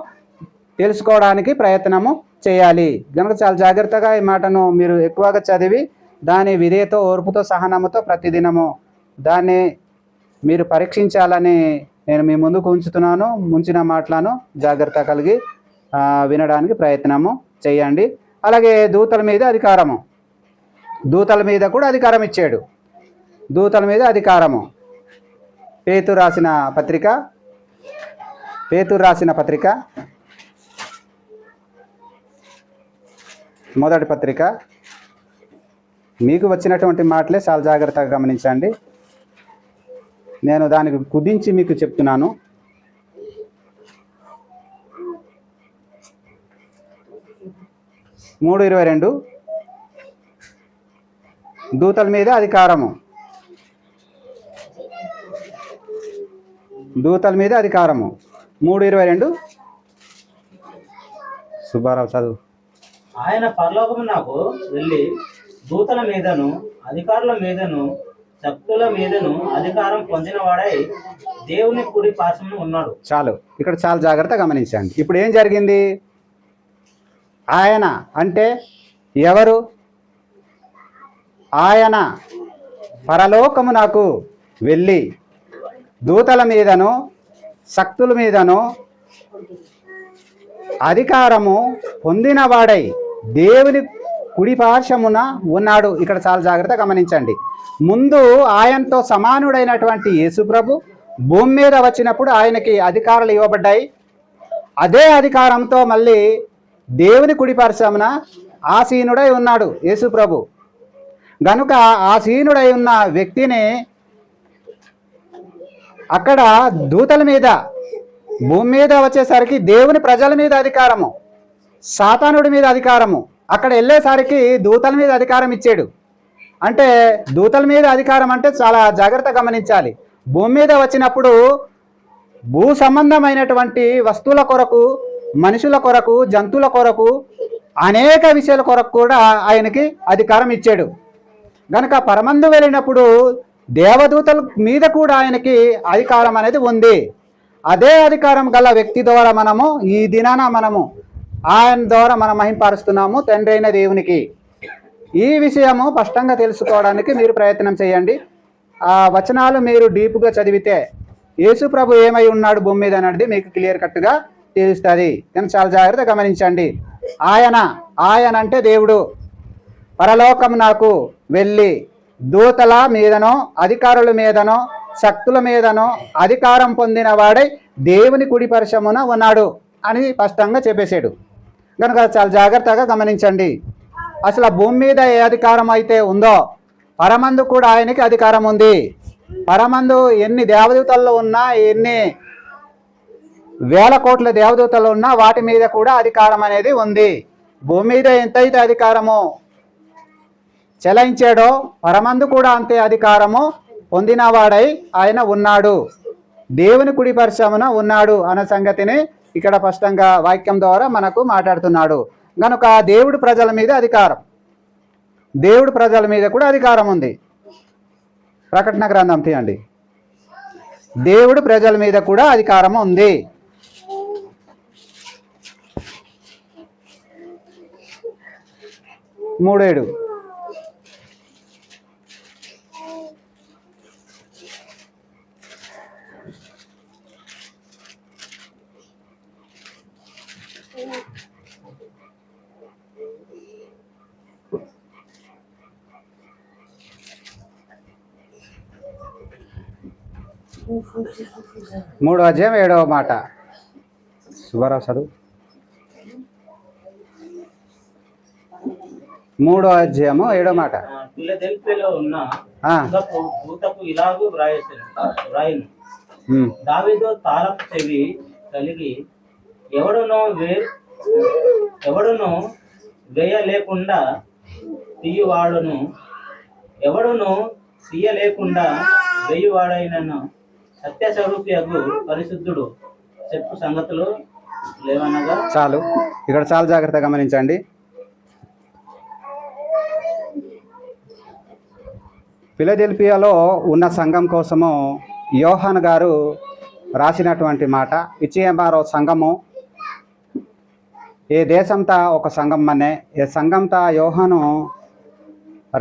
తెలుసుకోవడానికి ప్రయత్నము చేయాలి. కనుక చాలా జాగ్రత్తగా ఈ మాటను మీరు ఎక్కువగా చదివి దాని విధేయతో, ఓర్పుతో, సహనముతో ప్రతిదినము దాన్ని మీరు పరీక్షించాలని నేను మీ ముందుకు ఉంచిన మాటలను జాగ్రత్త కలిగి వినడానికి ప్రయత్నము చేయండి. అలాగే దూతల మీద అధికారము, దూతల మీద కూడా అధికారం ఇచ్చాడు. దూతల మీద అధికారము పేతురు రాసిన పత్రిక మొదటి పత్రిక. మీకు వచ్చినటువంటి మాటలే చాలా జాగ్రత్తగా గమనించండి. నేను దానికి కుదించి మీకు చెప్తున్నాను. మూడు 22 దూతల మీద అధికారము, దూతల మీద అధికారము. 3:22 సుబ్బారావు చదువు. ఆయన పరలోకమునకు వెళ్ళి దూతల మీదను అధికారుల మీదను శక్తుల మీదను అధికారం పొందినవాడై దేవుని కుడి పార్శ్వమున ఉన్నాడు. చాలు, ఇక్కడ చాలా జాగ్రత్తగా గమనించండి. ఇప్పుడు ఏం జరిగింది? ఆయన అంటే ఎవరు? ఆయన పరలోకమునకు వెళ్ళి దూతల మీదను శక్తుల మీదను అధికారము పొందినవాడై దేవుని కుడి పార్శ్వమున ఉన్నాడు. ఇక్కడ చాలా జాగ్రత్తగా గమనించండి. ముందు ఆయనతో సమానుడైనటువంటి యేసుప్రభు భూమి మీద వచ్చినప్పుడు ఆయనకి అధికారాలు ఇవ్వబడ్డాయి. అదే అధికారంతో మళ్ళీ దేవుని కుడి పార్శ్వమున ఆసీనుడై ఉన్నాడు యేసుప్రభు. గనుక ఆసీనుడై ఉన్న వ్యక్తిని అక్కడ దూతల మీద, భూమి మీద వచ్చేసరికి దేవుని ప్రజల మీద అధికారము, సాతానుడి మీద అధికారము, అక్కడ వెళ్ళేసరికి దూతల మీద అధికారం ఇచ్చాడు. అంటే దూతల మీద అధికారం అంటే చాలా జాగ్రత్తగా గమనించాలి. భూమి మీద వచ్చినప్పుడు భూ సంబంధమైనటువంటి వస్తువుల కొరకు, మనుషుల కొరకు, జంతువుల కొరకు, అనేక విషయాల కొరకు కూడా ఆయనకి అధికారం ఇచ్చాడు. గనక పరమందు వెళ్ళినప్పుడు దేవదూతల మీద కూడా ఆయనకి అధికారం అనేది ఉంది. అదే అధికారం గల వ్యక్తి ద్వారా మనము ఈ దినాన ఆయన ద్వారా మనం మహింపరుస్తున్నాము తండ్రి అయిన దేవునికి. ఈ విషయము స్పష్టంగా తెలుసుకోవడానికి మీరు ప్రయత్నం చేయండి. ఆ వచనాలు మీరు డీప్గా చదివితే యేసు ప్రభు ఏమై ఉన్నాడు భూమి మీద అనేది మీకు క్లియర్ కట్గా తెలుస్తుంది. కానీ చాలా జాగ్రత్తగా గమనించండి. ఆయన అంటే దేవుడు పరలోకమునకు వెళ్ళి దూతల మీదనో అధికారుల మీదనో శక్తుల మీదనో అధికారం పొందిన వాడై దేవుని కుడి పార్శ్వమున ఉన్నాడు అని స్పష్టంగా చెప్పేశాడు. కనుక చాలా జాగ్రత్తగా గమనించండి. అసలు భూమి మీద ఏ అధికారం అయితే ఉందో పరమందు కూడా ఆయనకి అధికారం ఉంది. పరమందు ఎన్ని దేవదూతల్లో ఉన్నా, ఎన్ని వేల కోట్ల దేవదూతలు ఉన్నా వాటి మీద కూడా అధికారం అనేది ఉంది. భూమి మీద ఎంతైతే అధికారము చెలాయించాడో పరమందు కూడా అంతే అధికారము పొందినవాడై ఆయన ఉన్నాడు, దేవుని కుడి పార్శ్వమున ఉన్నాడు అన్న సంగతిని ఇక్కడ స్పష్టంగా వాక్యం ద్వారా మనకు మాట్లాడుతున్నాడు. కనుక దేవుడి ప్రజల మీద అధికారం, దేవుడి ప్రజల మీద కూడా అధికారం ఉంది. ప్రకటన గ్రంథం తీయండి. దేవుడి ప్రజల మీద కూడా అధికారం ఉంది. మూడేడు మూడో అధ్యాయం 7వ మాట. సుబ్బారావు చదువు. 3వ అధ్యాయము 7వ మాట. ఫిలదెల్ఫియాలో ఉన్న దూతకు ఇలాగూ వ్రాయను, దావీదు తాళపు చెవి కలిగి ఎవడునో వేయలేకుండా తీయవాడును, ఎవడును తీయలేకుండా వేయువాడైనను సత్యస్వరూపియగు పరిశుద్ధుడు చెప్పు సంగతులు లేవనగా. చాలు, ఇక్కడ చాలా జాగ్రత్తగా గమనించండి. ఫిలదెల్ఫియాలో ఉన్న సంఘం కోసము యోహాను గారు రాసినటువంటి మాట. ఇచ్చియమారో సంఘము ఏ దేశంతా ఒక సంఘం మనే ఏ సంఘంతా యోహాను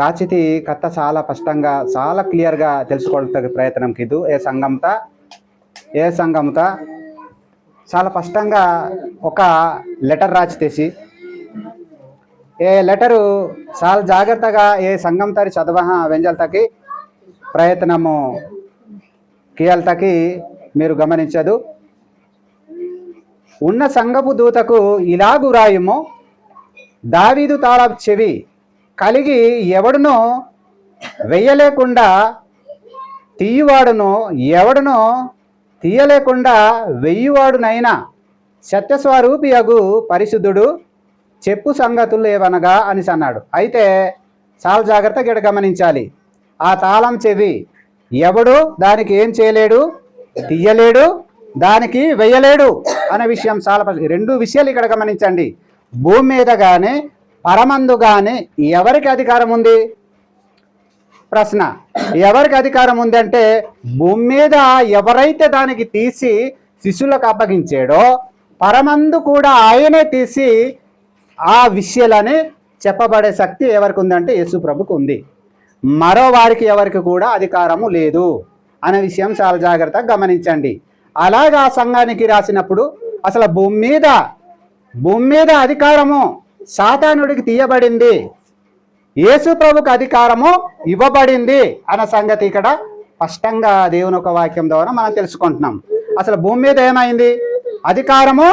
రాచితి కథ చాలా స్పష్టంగా చాలా క్లియర్గా తెలుసుకోవడానికి ప్రయత్నం కిదు. ఏ సంఘంతా చాలా స్పష్టంగా ఒక లెటర్ రాచితేసి ఏ లెటరు చాలా జాగ్రత్తగా ఏ సంఘం తరి చదవ వెంజల్తకి ప్రయత్నము కీయల్తకి మీరు గమనించదు. ఉన్న సంఘపు దూతకు ఇలాగు రాయుము, దావీదు తాళపు చెవి కలిగి ఎవడునో వెయ్యలేకుండా తీయువాడును, ఎవడునో తీయలేకుండా వెయ్యివాడునైనా సత్యస్వరూపియగు పరిశుద్ధుడు చెప్పు సంగతులు ఏవనగా అనేసి అన్నాడు. అయితే చాలా జాగ్రత్తగా ఇక్కడ గమనించాలి. ఆ తాళం చెవి ఎవడు దానికి ఏం చేయలేడు, తీయలేడు, దానికి వెయ్యలేడు అనే విషయం చాలా రెండు విషయాలు ఇక్కడ గమనించండి. భూమి మీద కానీ పరమందు కానీ ఎవరికి అధికారం ఉంది? ప్రశ్న, ఎవరికి అధికారం ఉంది అంటే భూమి మీద ఎవరైతే దానికి తీసి శిష్యులకు అప్పగించాడో పరమందు కూడా ఆయనే తీసి ఆ విషయాలని చెప్పబడే శక్తి ఎవరికి ఉందంటే యేసు ప్రభుకు ఉంది. మరో వారికి ఎవరికి కూడా అధికారము లేదు అనే విషయం చాలా జాగ్రత్తగా గమనించండి. అలాగా ఆ సంఘానికి రాసినప్పుడు అసలు భూమి మీద అధికారము సాతానుడికి తీయబడింది, యేసు ప్రభుకు అధికారము ఇవ్వబడింది అన్న సంగతి ఇక్కడ స్పష్టంగా దేవుని ఒక వాక్యం ద్వారా మనం తెలుసుకుంటున్నాం. అసలు భూమి మీద ఏమైంది? అధికారము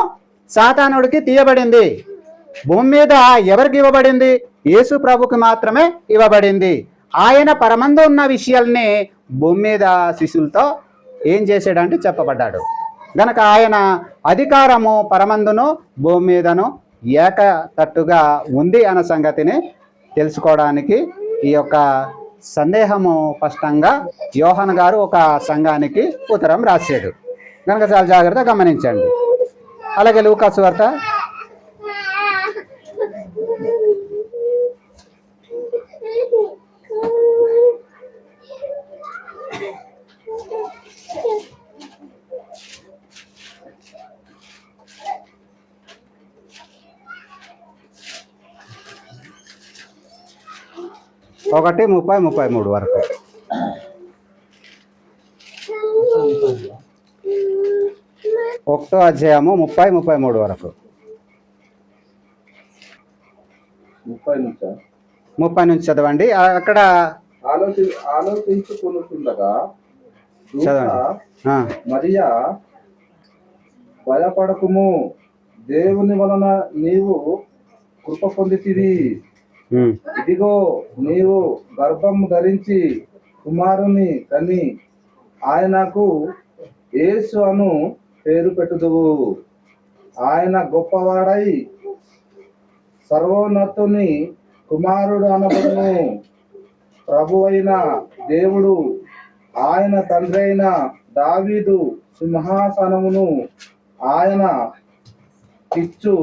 సాతానుడికి తీయబడింది. భూమి మీద ఎవరికి ఇవ్వబడింది? యేసు ప్రభుకి మాత్రమే ఇవ్వబడింది. ఆయన పరమందు ఉన్న విషయాల్ని భూమి మీద శిష్యులతో ఏం చేశాడంటే చెప్పబడ్డాడు. గనక ఆయన అధికారము పరమందును భూమి మీదను ఏకతట్టుగా ఉంది అన్న సంగతిని తెలుసుకోవడానికి ఈ యొక్క సందేహము స్పష్టంగా యోహాను గారు ఒక సంఘానికి ఉత్తరం రాశాడు. కనుక చాలా జాగ్రత్తగా గమనించండి. అలాగే లూకా సువార్త 1:30-33 వరకు. ఒకటో అధ్యాయము 30-33 వరకు. 30 నుంచి చదవండి. అక్కడ ఆలోచించుకుంటుండగా మరియా, భయపడకుము, దేవుని వలన నీవు కృప పొందితివి. ఇదిగో నీవు గర్భము ధరించి కుమారుని కని ఆయనకు యేసు అను పేరు పెట్టుదువు. ఆయన గొప్పవాడై సర్వోన్నతుని కుమారుడు అనబడును. ప్రభువైన దేవుడు ఆయన తండ్రి అయిన దావీదు సింహాసనమును ఆయన ఇచ్చు.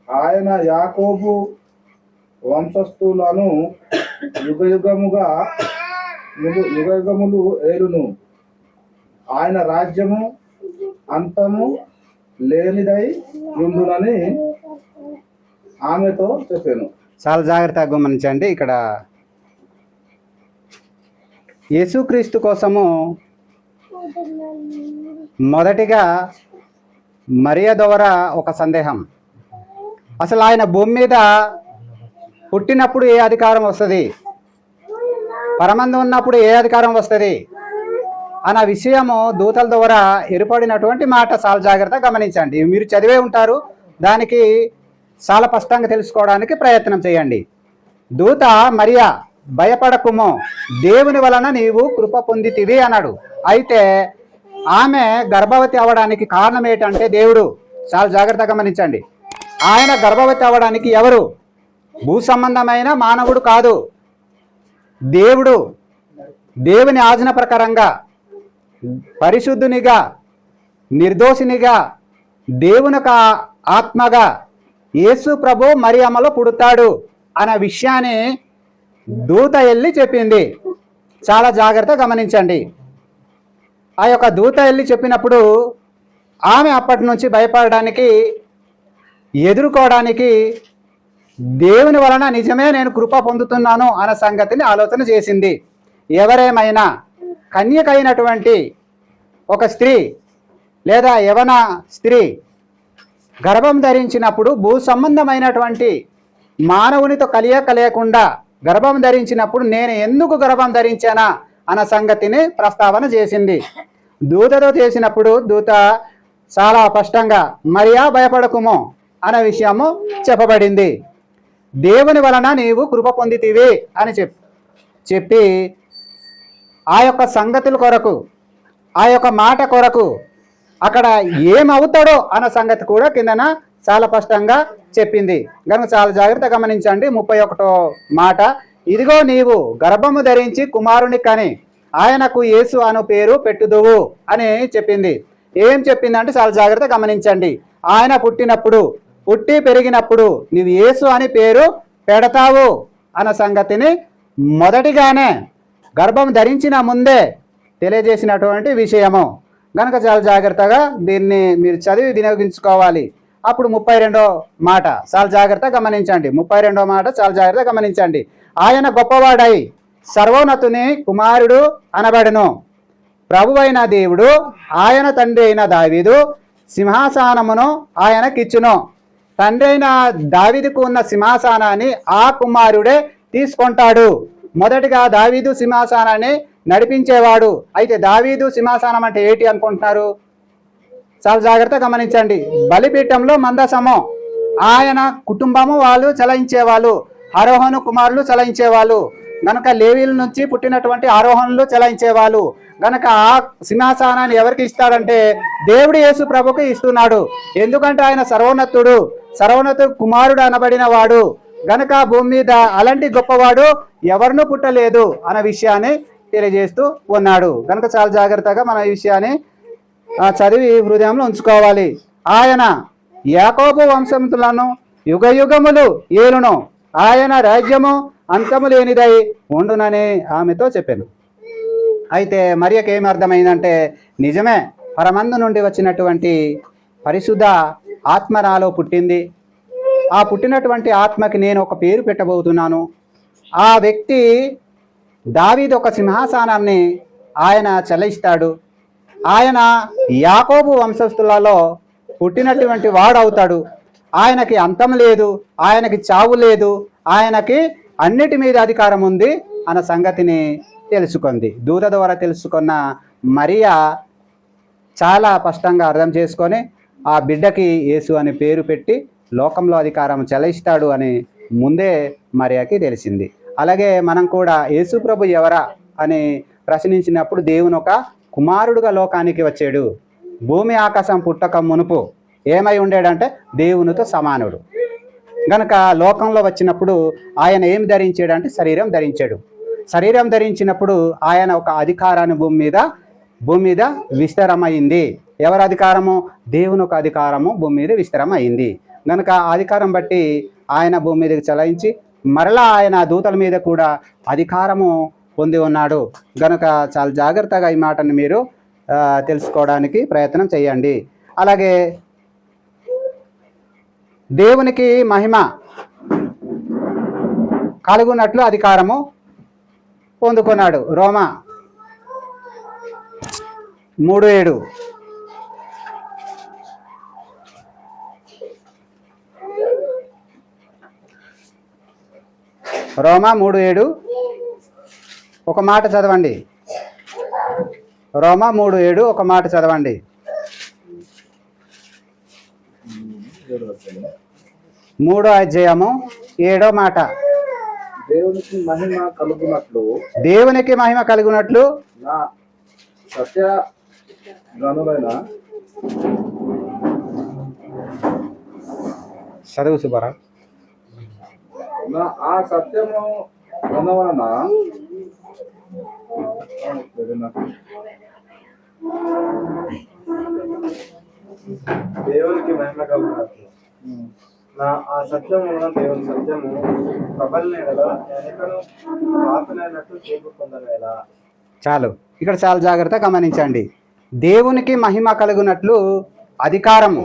ఆయన యాకోబు వంశస్థులను యుగయుగములు ఏలును. ఆయన రాజ్యము అంతము లేనిదై ఉండునని ఆమెతో చెప్పాను. చాలా జాగ్రత్తగా గమనించండి. ఇక్కడ యేసుక్రీస్తు కోసము మొదటిగా మరియ ద్వారా ఒక సందేహం. అసలు ఆయన భూమి మీద పుట్టినప్పుడు ఏ అధికారం వస్తుంది, పరమందు ఉన్నప్పుడు ఏ అధికారం వస్తుంది అన్న విషయము దూతల ద్వారా ఏర్పడినటువంటి మాట చాలా జాగ్రత్తగా గమనించండి. మీరు చదివే ఉంటారు, దానికి చాలా స్పష్టంగా తెలుసుకోవడానికి ప్రయత్నం చేయండి. దూత మరియా, భయపడకుము, దేవుని వలన నీవు కృప పొందితివి అన్నాడు. అయితే ఆమె గర్భవతి అవ్వడానికి కారణం ఏంటంటే దేవుడు. చాలా జాగ్రత్తగా గమనించండి. ఆయన గర్భవతి అవ్వడానికి ఎవరు? భూ సంబంధమైన మానవుడు కాదు, దేవుడు. దేవుని ఆజ్ఞ ప్రకారంగా పరిశుద్ధునిగా, నిర్దోషినిగా, దేవుని ఆత్మగా యేసు ప్రభు మరియమ్మలో పుడతాడు అనే విషయాన్ని దూత వెళ్ళి చెప్పింది. చాలా జాగ్రత్తగా గమనించండి. ఆ యొక్క దూత వెళ్ళి చెప్పినప్పుడు ఆమె అప్పటి నుంచి భయపడడానికి, ఎదుర్కోవడానికి దేవుని వలన నిజమే నేను కృప పొందుతున్నాను అన్న సంగతిని ఆలోచన చేసింది. ఎవరేమైనా కన్యకైనటువంటి ఒక స్త్రీ లేదా యవన స్త్రీ గర్భం ధరించినప్పుడు భూ సంబంధమైనటువంటి మానవునితో కలయకుండా గర్భం ధరించినప్పుడు నేను ఎందుకు గర్భం ధరించానా అన్న సంగతిని ప్రస్తావన చేసింది. దూతతో చేసినప్పుడు దూత చాలా స్పష్టంగా మరియా భయపడకుము అనే విషయము చెప్పబడింది. దేవుని వలన నీవు కృప పొందితివి అని చెప్పి ఆ యొక్క సంగతుల కొరకు, ఆ యొక్క మాట కొరకు అక్కడ ఏమవుతాడో అన్న సంగతి కూడా కిందన చాలా స్పష్టంగా చెప్పింది. కనుక చాలా జాగ్రత్తగా గమనించండి. 31వ మాట, ఇదిగో నీవు గర్భము ధరించి కుమారుని కని ఆయనకు యేసు అను పేరు పెట్టుదువు అని చెప్పింది. ఏం చెప్పిందంటే చాలా జాగ్రత్తగా గమనించండి. ఆయన పుట్టి పెరిగినప్పుడు నీవు యేసు అని పేరు పెడతావు అన్న సంగతిని మొదటిగానే గర్భం ధరించిన ముందే తెలియజేసినటువంటి విషయము. కనుక చాలా జాగ్రత్తగా దీన్ని మీరు చదివి వినియోగించుకోవాలి. అప్పుడు 32వ మాట చాలా జాగ్రత్తగా గమనించండి. 32వ మాట చాలా జాగ్రత్తగా గమనించండి. ఆయన గొప్పవాడై సర్వోన్నతుని కుమారుడు అనబడును. ప్రభువైన దేవుడు ఆయన తండ్రి అయిన దావీదు సింహాసనమును ఆయనకిచ్చును. తండ్రి అయిన దావీదుకు ఉన్న సింహాసనాన్ని ఆ కుమారుడే తీసుకుంటాడు. మొదటిగా దావీదు సింహాసనాన్ని నడిపించేవాడు. అయితే దావీదు సింహాసనం అంటే ఏంటి అనుకుంటున్నారు? చాలా జాగ్రత్తగా గమనించండి. బలిపీఠంలో మందసము ఆయన కుటుంబము వాళ్ళు చలాయించేవాళ్ళు, ఆరోహణ కుమారులు చలాయించేవాళ్ళు. గనక లేవీల నుంచి పుట్టినటువంటి ఆరోహణలు చలాయించేవాళ్ళు. గనక ఆ సింహాసనాన్ని ఎవరికి ఇస్తాడంటే దేవుడు యేసు ప్రభుకి ఇస్తున్నాడు. ఎందుకంటే ఆయన సర్వోన్నతుడు కుమారుడు అనబడిన వాడు. గనక భూమి మీద అలాంటి గొప్పవాడు ఎవరినూ పుట్టలేదు అన్న విషయాన్ని తెలియజేస్తూ ఉన్నాడు. కనుక చాలా జాగ్రత్తగా మన ఈ విషయాన్ని చదివి హృదయంలో ఉంచుకోవాలి. ఆయన యాకోబు వంశములను యుగయుగములు ఏలును, ఆయన రాజ్యము అంతము లేనిదై ఉండునని ఆమెతో చెప్పాను. అయితే మరియకి ఏమి అర్థమైందంటే నిజమే, పరమందు నుండి వచ్చినటువంటి పరిశుద్ధ ఆత్మ నాలో పుట్టింది. ఆ పుట్టినటువంటి ఆత్మకి నేను ఒక పేరు పెట్టబోతున్నాను. ఆ వ్యక్తి దావీదు ఒక సింహాసనాన్ని ఆయన చలిస్తాడు. ఆయన యాకోబు వంశస్థులలో పుట్టినటువంటి వాడు అవుతాడు. ఆయనకి అంతం లేదు, ఆయనకి చావు లేదు, ఆయనకి అన్నిటి మీద అధికారం ఉంది అన్న సంగతిని తెలుసుకుంది. దూత ద్వారా తెలుసుకున్న మరియా చాలా స్పష్టంగా అర్థం చేసుకొని ఆ బిడ్డకి యేసు అని పేరు పెట్టి లోకంలో అధికారం చెలాయిస్తాడు అని ముందే మరియాకి తెలిసింది. అలాగే మనం కూడా యేసు ప్రభు ఎవరా అని ప్రశ్నించినప్పుడు దేవుని ఒక కుమారుడుగా లోకానికి వచ్చాడు. భూమి ఆకాశం పుట్టక మునుపు ఏమై ఉండేడంటే దేవునితో సమానుడు. గనక లోకంలో వచ్చినప్పుడు ఆయన ఏం ధరించాడంటే శరీరం ధరించాడు. శరీరం ధరించినప్పుడు ఆయన ఒక అధికారాన్ని భూమి మీద విస్తరమైంది. ఎవరి అధికారము? దేవుని ఒక అధికారము భూమి మీద విస్తరమైంది. గనక అధికారం బట్టి ఆయన భూమి మీదకి చలాయించి మరలా ఆయన దూతల మీద కూడా అధికారము పొంది ఉన్నాడు. గనక చాలా జాగ్రత్తగా ఈ మాటను మీరు తెలుసుకోవడానికి ప్రయత్నం చేయండి. అలాగే దేవునికి మహిమ కలుగునట్లు అధికారము పొందుకున్నాడు. రోమా 3:7 రోమా 3:7 ఒక మాట చదవండి. రోమా 3:7 ఒక మాట చదవండి. 3వ అధ్యాయము 7వ మాట. దేవునికి మహిమ కలుగునట్లు నా గనులైన చదువు సుబ్బారావు. ఆ సత్యము గనువలన దేవునికి మహిమ కలుగునట్లు ఆ సత్యం వలన దేవుని సత్యము ప్రబలిన ఎడల ఎన్నికను పాపనైనట్టు తీర్పు పొందనేలా. చాలు, ఇక్కడ చాలా జాగ్రత్త గమనించండి. దేవునికి మహిమ కలుగునట్లు అధికారము,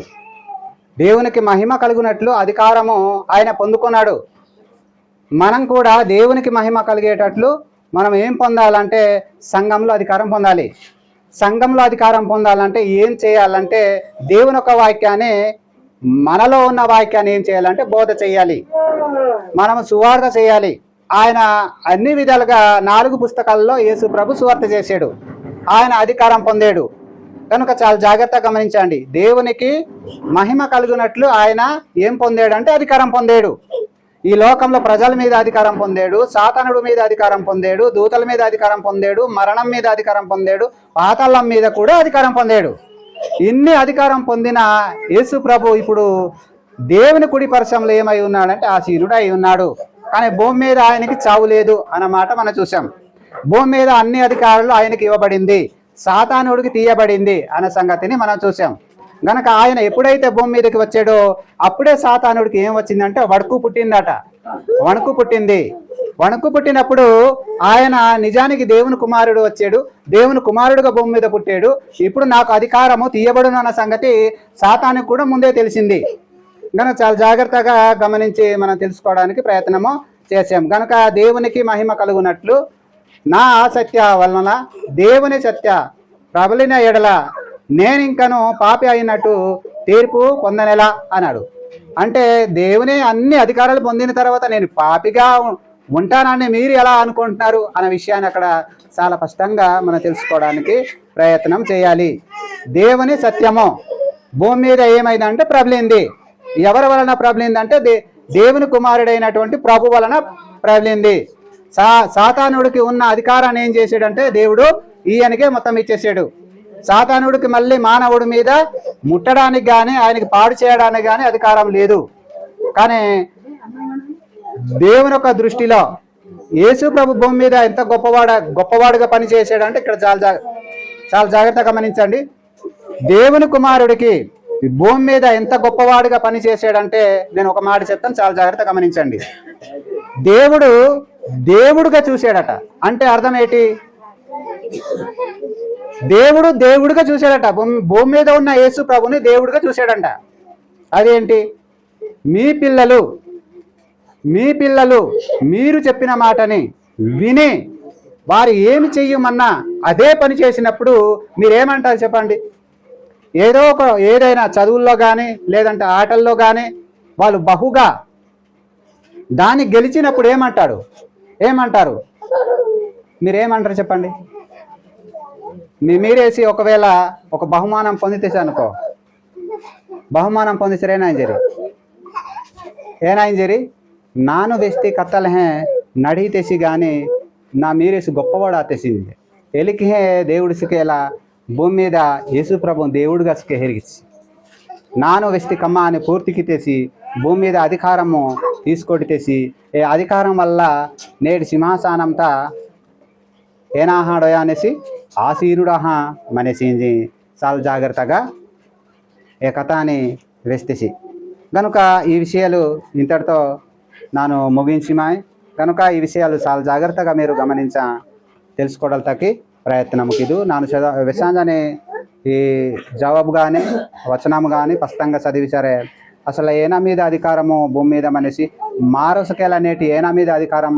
దేవునికి మహిమ కలుగునట్లు అధికారము ఆయన పొందుకున్నాడు. మనం కూడా దేవునికి మహిమ కలిగేటట్లు మనం ఏం పొందాలంటే సంఘంలో అధికారం పొందాలి. సంఘంలో అధికారం పొందాలంటే ఏం చేయాలంటే దేవుని ఒక వాక్యాన్ని, మనలో ఉన్న వాక్యాన్ని ఏం చేయాలంటే బోధ చేయాలి, మనం సువార్త చేయాలి. ఆయన అన్ని విధాలుగా 4 పుస్తకాల్లో యేసు ప్రభు సువార్త చేశాడు, ఆయన అధికారం పొందాడు. కనుక చాలా జాగ్రత్తగా గమనించండి. దేవునికి మహిమ కలుగునట్లు ఆయన ఏం పొందాడు అంటే అధికారం పొందాడు. ఈ లోకంలో ప్రజల మీద అధికారం పొందాడు, సాతానుడు మీద అధికారం పొందాడు, దూతల మీద అధికారం పొందాడు, మరణం మీద అధికారం పొందాడు, పాతాళం మీద కూడా అధికారం పొందాడు. ఇన్ని అధికారం పొందిన యేసు ప్రభు ఇప్పుడు దేవుని కుడి పరసంలో ఏమై ఉన్నాడంటే ఆసీనుడు అయి ఉన్నాడు. కానీ భూమి మీద ఆయనకి చావు లేదు అన్నమాట మనం చూసాం. భూమి మీద అన్ని అధికారాలు ఆయనకి ఇవ్వబడింది, సాతానుడికి తీయబడింది అన్న సంగతిని మనం చూసాం. గనక ఆయన ఎప్పుడైతే భూమి మీదకి వచ్చాడో అప్పుడే సాతానుడికి ఏం వచ్చిందంటే వణుకు పుట్టిందట. వణుకు పుట్టింది. వణుకు పుట్టినప్పుడు ఆయన నిజానికి దేవుని కుమారుడు వచ్చాడు, దేవుని కుమారుడుగా భూమి మీద పుట్టాడు, ఇప్పుడు నాకు అధికారము తీయబడును అన్న సంగతి సాతానుకు కూడా ముందే తెలిసింది. కనుక చాలా జాగ్రత్తగా గమనించి మనం తెలుసుకోవడానికి ప్రయత్నము చేసాం. కనుక దేవునికి మహిమ కలుగునట్లు నా ఆసత్య వలన దేవుని సత్య ప్రబలిన ఎడల నేను ఇంకను పాపి అయినట్టు తీర్పు పొందనేలా అన్నాడు. అంటే దేవుని అన్ని అధికారాలు పొందిన తర్వాత నేను పాపిగా ఉంటానని మీరు ఎలా అనుకుంటున్నారు అనే విషయాన్ని అక్కడ చాలా స్పష్టంగా మనం తెలుసుకోవడానికి ప్రయత్నం చేయాలి. దేవుని సత్యము భూమి మీద ఏమైందంటే ప్రబలింది. ఎవరి వలన ప్రబలిందంటే దేవుని కుమారుడైనటువంటి ప్రభు వలన ప్రబలింది. సాతానుడికి ఉన్న అధికారాన్ని ఏం చేశాడంటే దేవుడు ఈయనకే మొత్తం ఇచ్చేసాడు. సాతానుడికి మళ్ళీ మానవుడి మీద ముట్టడానికి కానీ ఆయనకి పాడు చేయడానికి కానీ అధికారం లేదు. కానీ దేవుని యొక్క దృష్టిలో యేసు ప్రభు భూమి మీద ఎంత గొప్పవాడుగా పనిచేసాడంటే ఇక్కడ చాలా జాగ్రత్తగా గమనించండి. దేవుని కుమారుడికి భూమి మీద ఎంత గొప్పవాడుగా పనిచేసాడంటే నేను ఒక మాట చెప్తాను, చాలా జాగ్రత్తగా గమనించండి. దేవుడుగా చూశాడట. అంటే అర్థం ఏంటి? దేవుడుగా చూశాడట. భూమి మీద ఉన్న యేసు ప్రభుని దేవుడుగా చూశాడంట. అదేంటి? మీ పిల్లలు మీరు చెప్పిన మాటని విని వారు ఏమి చెయ్యమన్నా అదే పని చేసినప్పుడు మీరేమంటారు చెప్పండి? ఏదైనా చదువుల్లో కానీ లేదంటే ఆటల్లో కానీ వాళ్ళు బహుగా దాన్ని గెలిచినప్పుడు ఏమంటారు? మీరేమంటారు చెప్పండి? మీరేసి ఒకవేళ ఒక బహుమానం పొందితేసి అనుకో, బహుమానం పొందిసరి ఏనాయింజరి నాను వేస్తే కత్తలు హే నడి తెసి కానీ నా మీరేసి గొప్పవాడు తెసింది ఎలికి హే దేవుడు సికేలా భూమి మీద యేసు ప్రభు దేవుడుగా సికే హెరిగిచ్చి నాను వేస్తే కమ్మ అని పూర్తికి తెసి భూమి మీద అధికారము తీసుకొట్టి తెసి ఏ అధికారం వల్ల నేడు సింహాసనంతా ఏనాహాడోయా అనేసి ఆసీనుడహా మనేసింది. చాలా జాగ్రత్తగా ఏ కథని వేస్తేసి కనుక ఈ విషయాలు ఇంతటితో ನಾನು ముగించిమాయి. కనుక ఈ విషయాలు చాలా జాగ్రత్తగా మీరు తెలుసుకోవడానికి ప్రయత్నముకిదు ನಾನು విశాంజని ఈ జవాబు కానీ వచనము కానీ స్పష్టంగా చదివిచారే. అసలు ఏనా మీద అధికారము భూమి మీద మనిషి మారోసకేల నేటి ఏనా మీద అధికారం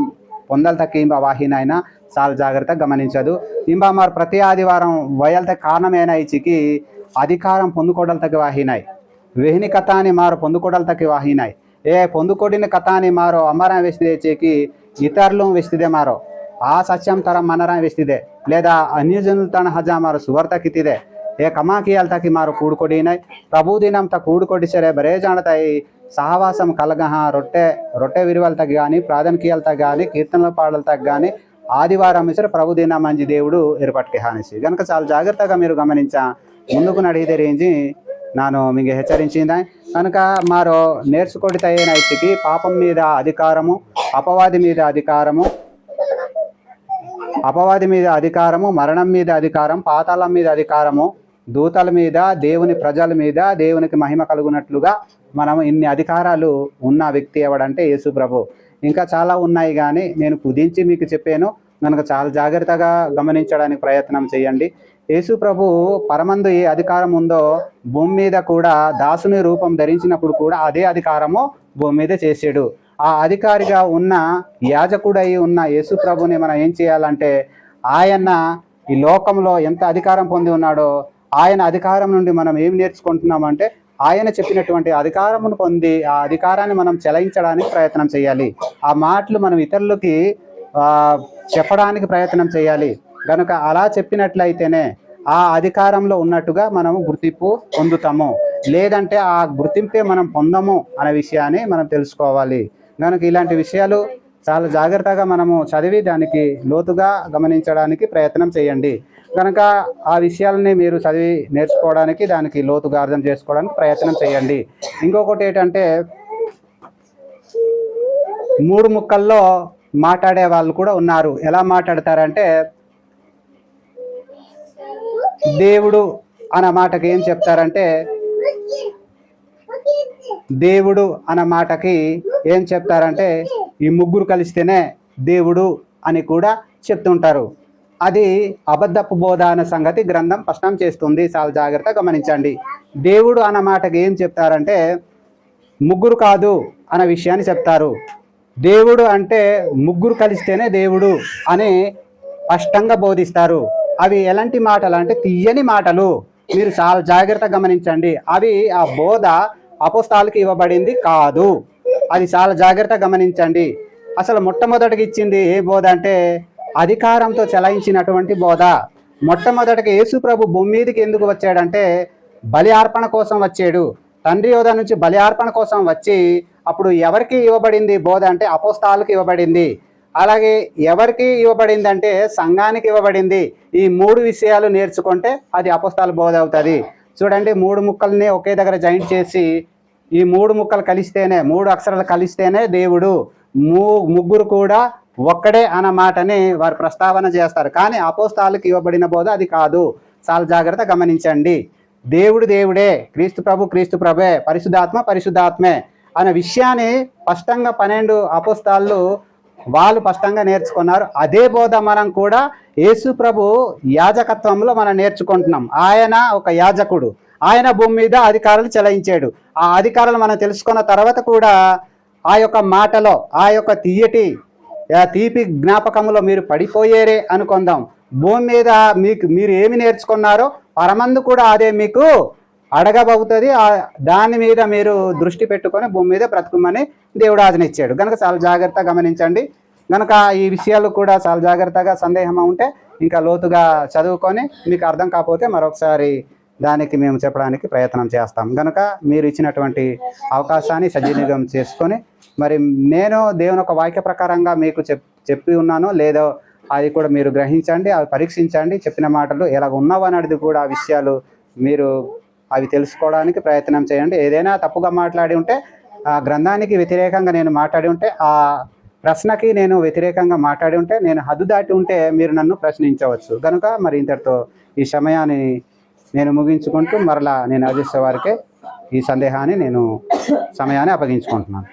పొందలతకి ఇంబ వాహినైనా చాలా జాగ్రత్తగా గమనించదు. ఇంబ మరి ప్రతి ఆదివారం వయల్త కారణమైనా ఇచ్చికి అధికారం పొందుకోవడలతకి వాహినాయి, వెహిని కథాని మారు పొందుకోవడలతకి వాహినాయి. పొందుకోడిన కథాని మారో అమరం వేస్తేకి ఇతరులు వేస్తే మారో ఆ సత్యం తరం మనరం వేస్తే లేదా అన్యజనుల తన హజా మారు సువర్తకితిದೆ ಕಮಾಕಿಯಲ್ತಾಕಿ ಮಾರು ಕೂಡ್ಕೊಡಿನಾಯ್ ಪ್ರಭು ದಿನಂತ ಕೂಡ್ಕೊಡಿಸರೆ ಬರೇ ಜಾಣತಾಯಿ సహవాసం కలగహ రొట్టె విరువలతకి కానీ ప్రార్థనకీయాలతకి కానీ కీర్తనలు పాడలతకి కానీ ఆదివారం మిసర ప్రభు దిన మంచి దేవుడు ఏర్పాటుకి హానిసి కనుక చాలా జాగ్రత్తగా మీరు గమనించా ముందుకు నడిగితే రేంజి ನಾನು మీకు హెచ్చరించిందా కనుక మారో నేర్చుకొడితైన వ్యక్తికి పాపం మీద అధికారము అపవాది మీద అధికారము మరణం మీద అధికారం పాతాళం మీద అధికారము దూతల మీద దేవుని ప్రజల మీద దేవునికి మహిమ కలుగునట్లుగా మనం ఇన్ని అధికారాలు ఉన్న వ్యక్తి ఎవడంటే యేసు ప్రభు. ఇంకా చాలా ఉన్నాయి కానీ నేను కుదించి మీకు చెప్పాను కనుక చాలా జాగ్రత్తగా గమనించడానికి ప్రయత్నం చేయండి. యేసు ప్రభు పరమందు ఏ అధికారం ఉందో భూమి మీద కూడా దాసుని రూపం ధరించినప్పుడు కూడా అదే అధికారము భూమి మీద చేసాడు. ఆ అధికారిగా ఉన్న యాజకుడై ఉన్న యేసు ప్రభుని మనం ఏం చేయాలంటే ఆయన ఈ లోకంలో ఎంత అధికారం పొంది ఉన్నాడో ఆయన అధికారం నుండి మనం ఏం నేర్చుకుంటున్నామంటే ఆయన చెప్పినటువంటి అధికారమును పొంది ఆ అధికారాన్ని మనం చెలాయించడానికి ప్రయత్నం చేయాలి. ఆ మాటలు మనం ఇతరులకి చెప్పడానికి ప్రయత్నం చేయాలి. కనుక అలా చెప్పినట్లయితేనే ఆ అధికారంలో ఉన్నట్టుగా మనము గుర్తింపు పొందుతాము. లేదంటే ఆ గుర్తింపే మనం పొందము అనే విషయాన్ని మనం తెలుసుకోవాలి. కనుక ఇలాంటి విషయాలు చాలా జాగ్రత్తగా మనము చదివి దానికి లోతుగా గమనించడానికి ప్రయత్నం చేయండి. కనుక ఆ విషయాలని మీరు చదివి నేర్చుకోవడానికి దానికి లోతుగా అర్థం చేసుకోవడానికి ప్రయత్నం చేయండి. ఇంకొకటి ఏంటంటే 3 ముక్కల్లో మాట్లాడే వాళ్ళు కూడా ఉన్నారు. ఎలా మాట్లాడతారంటే దేవుడు అన్న మాటకి ఏం చెప్తారంటే దేవుడు అన్న మాటకి ఏం చెప్తారంటే ఈ ముగ్గురు కలిస్తేనే దేవుడు అని కూడా చెప్తుంటారు. అది అబద్ధపు బోధ అనే సంగతి గ్రంథం స్పష్టం చేస్తుంది. చాలా జాగ్రత్తగా గమనించండి. దేవుడు అన్న మాటకి ఏం చెప్తారంటే ముగ్గురు కాదు అన్న విషయాన్ని చెప్తారు. దేవుడు అంటే ముగ్గురు కలిస్తేనే దేవుడు అని స్పష్టంగా బోధిస్తారు. అవి ఎలాంటి మాటలు అంటే తీయని మాటలు. మీరు చాలా జాగ్రత్తగా గమనించండి. అవి ఆ బోధ అపోస్తలులకు ఇవ్వబడింది కాదు. అది చాలా జాగ్రత్తగా గమనించండి. అసలు మొట్టమొదటికి ఇచ్చింది ఏ బోధ అంటే అధికారంతో చెలాయించినటువంటి బోధ. మొట్టమొదటికి యేసు ప్రభు భూమి మీదకి ఎందుకు వచ్చాడంటే బలి అర్పణ కోసం వచ్చాడు. తండ్రి యోధ నుంచి బలి అర్పణ కోసం వచ్చి అప్పుడు ఎవరికి ఇవ్వబడింది బోధ అంటే అపోస్తలులకు ఇవ్వబడింది. అలాగే ఎవరికి ఇవ్వబడింది అంటే సంఘానికి ఇవ్వబడింది. ఈ 3 విషయాలు నేర్చుకుంటే అది అపోస్తల బోధ అవుతుంది. చూడండి 3 ముక్కల్ని ఒకే దగ్గర జాయింట్ చేసి ఈ 3 ముక్కలు కలిస్తేనే 3 అక్షరాలు కలిస్తేనే దేవుడు ముగ్గురు కూడా ఒక్కడే అన్న మాటని వారు ప్రస్తావన చేస్తారు. కానీ అపోస్తలులకు ఇవ్వబడిన బోధ అది కాదు. చాలా జాగ్రత్త గమనించండి. దేవుడు దేవుడే, క్రీస్తు ప్రభే, పరిశుద్ధాత్మే అనే విషయాన్ని స్పష్టంగా 12 అపోస్తలు వాళ్ళు స్పష్టంగా నేర్చుకున్నారు. అదే బోధ మనం కూడా యేసు ప్రభు యాజకత్వంలో మనం నేర్చుకుంటున్నాం. ఆయన ఒక యాజకుడు. ఆయన భూమి మీద అధికారాలు చెలాయించాడు. ఆ అధికారాలు మనం తెలుసుకున్న తర్వాత కూడా ఆ యొక్క మాటలో ఆ యొక్క తీపి జ్ఞాపకంలో మీరు పడిపోయేరే అనుకుందాం. భూమి మీద మీరు ఏమి నేర్చుకున్నారో పరమందు కూడా అదే మీకు అడగబోతుంది. దాని మీద మీరు దృష్టి పెట్టుకొని భూమి మీద బ్రతుకుమని దేవుడు ఆజ్ఞించాడు. కనుక చాలా జాగ్రత్తగా గమనించండి. కనుక ఈ విషయాలు కూడా చాలా జాగ్రత్తగా సందేహం ఉంటే ఇంకా లోతుగా చదువుకొని మీకు అర్థం కాకపోతే మరొకసారి దానికి మేము చెప్పడానికి ప్రయత్నం చేస్తాం. కనుక మీరు ఇచ్చినటువంటి అవకాశాన్ని సద్వినియోగం చేసుకొని మరి నేను దేవుని ఒక వాక్య ప్రకారంగా మీకు చెప్పి ఉన్నానో లేదో అది కూడా మీరు గ్రహించండి, అవి పరీక్షించండి. చెప్పిన మాటలు ఎలాగ ఉన్నావు అనేది కూడా ఆ విషయాలు మీరు అవి తెలుసుకోవడానికి ప్రయత్నం చేయండి. ఏదైనా తప్పుగా మాట్లాడి ఉంటే ఆ గ్రంథానికి వ్యతిరేకంగా నేను మాట్లాడి ఉంటే ఆ ప్రశ్నకి నేను వ్యతిరేకంగా మాట్లాడి ఉంటే నేను హద్దు దాటి ఉంటే మీరు నన్ను ప్రశ్నించవచ్చు. కనుక మరి ఇంతటితో ఈ సమయాన్ని నేను ముగించుకుంటూ మరలా నేను అజేసే వారికే ఈ సమయాన్ని అప్పగించుకుంటున్నాను.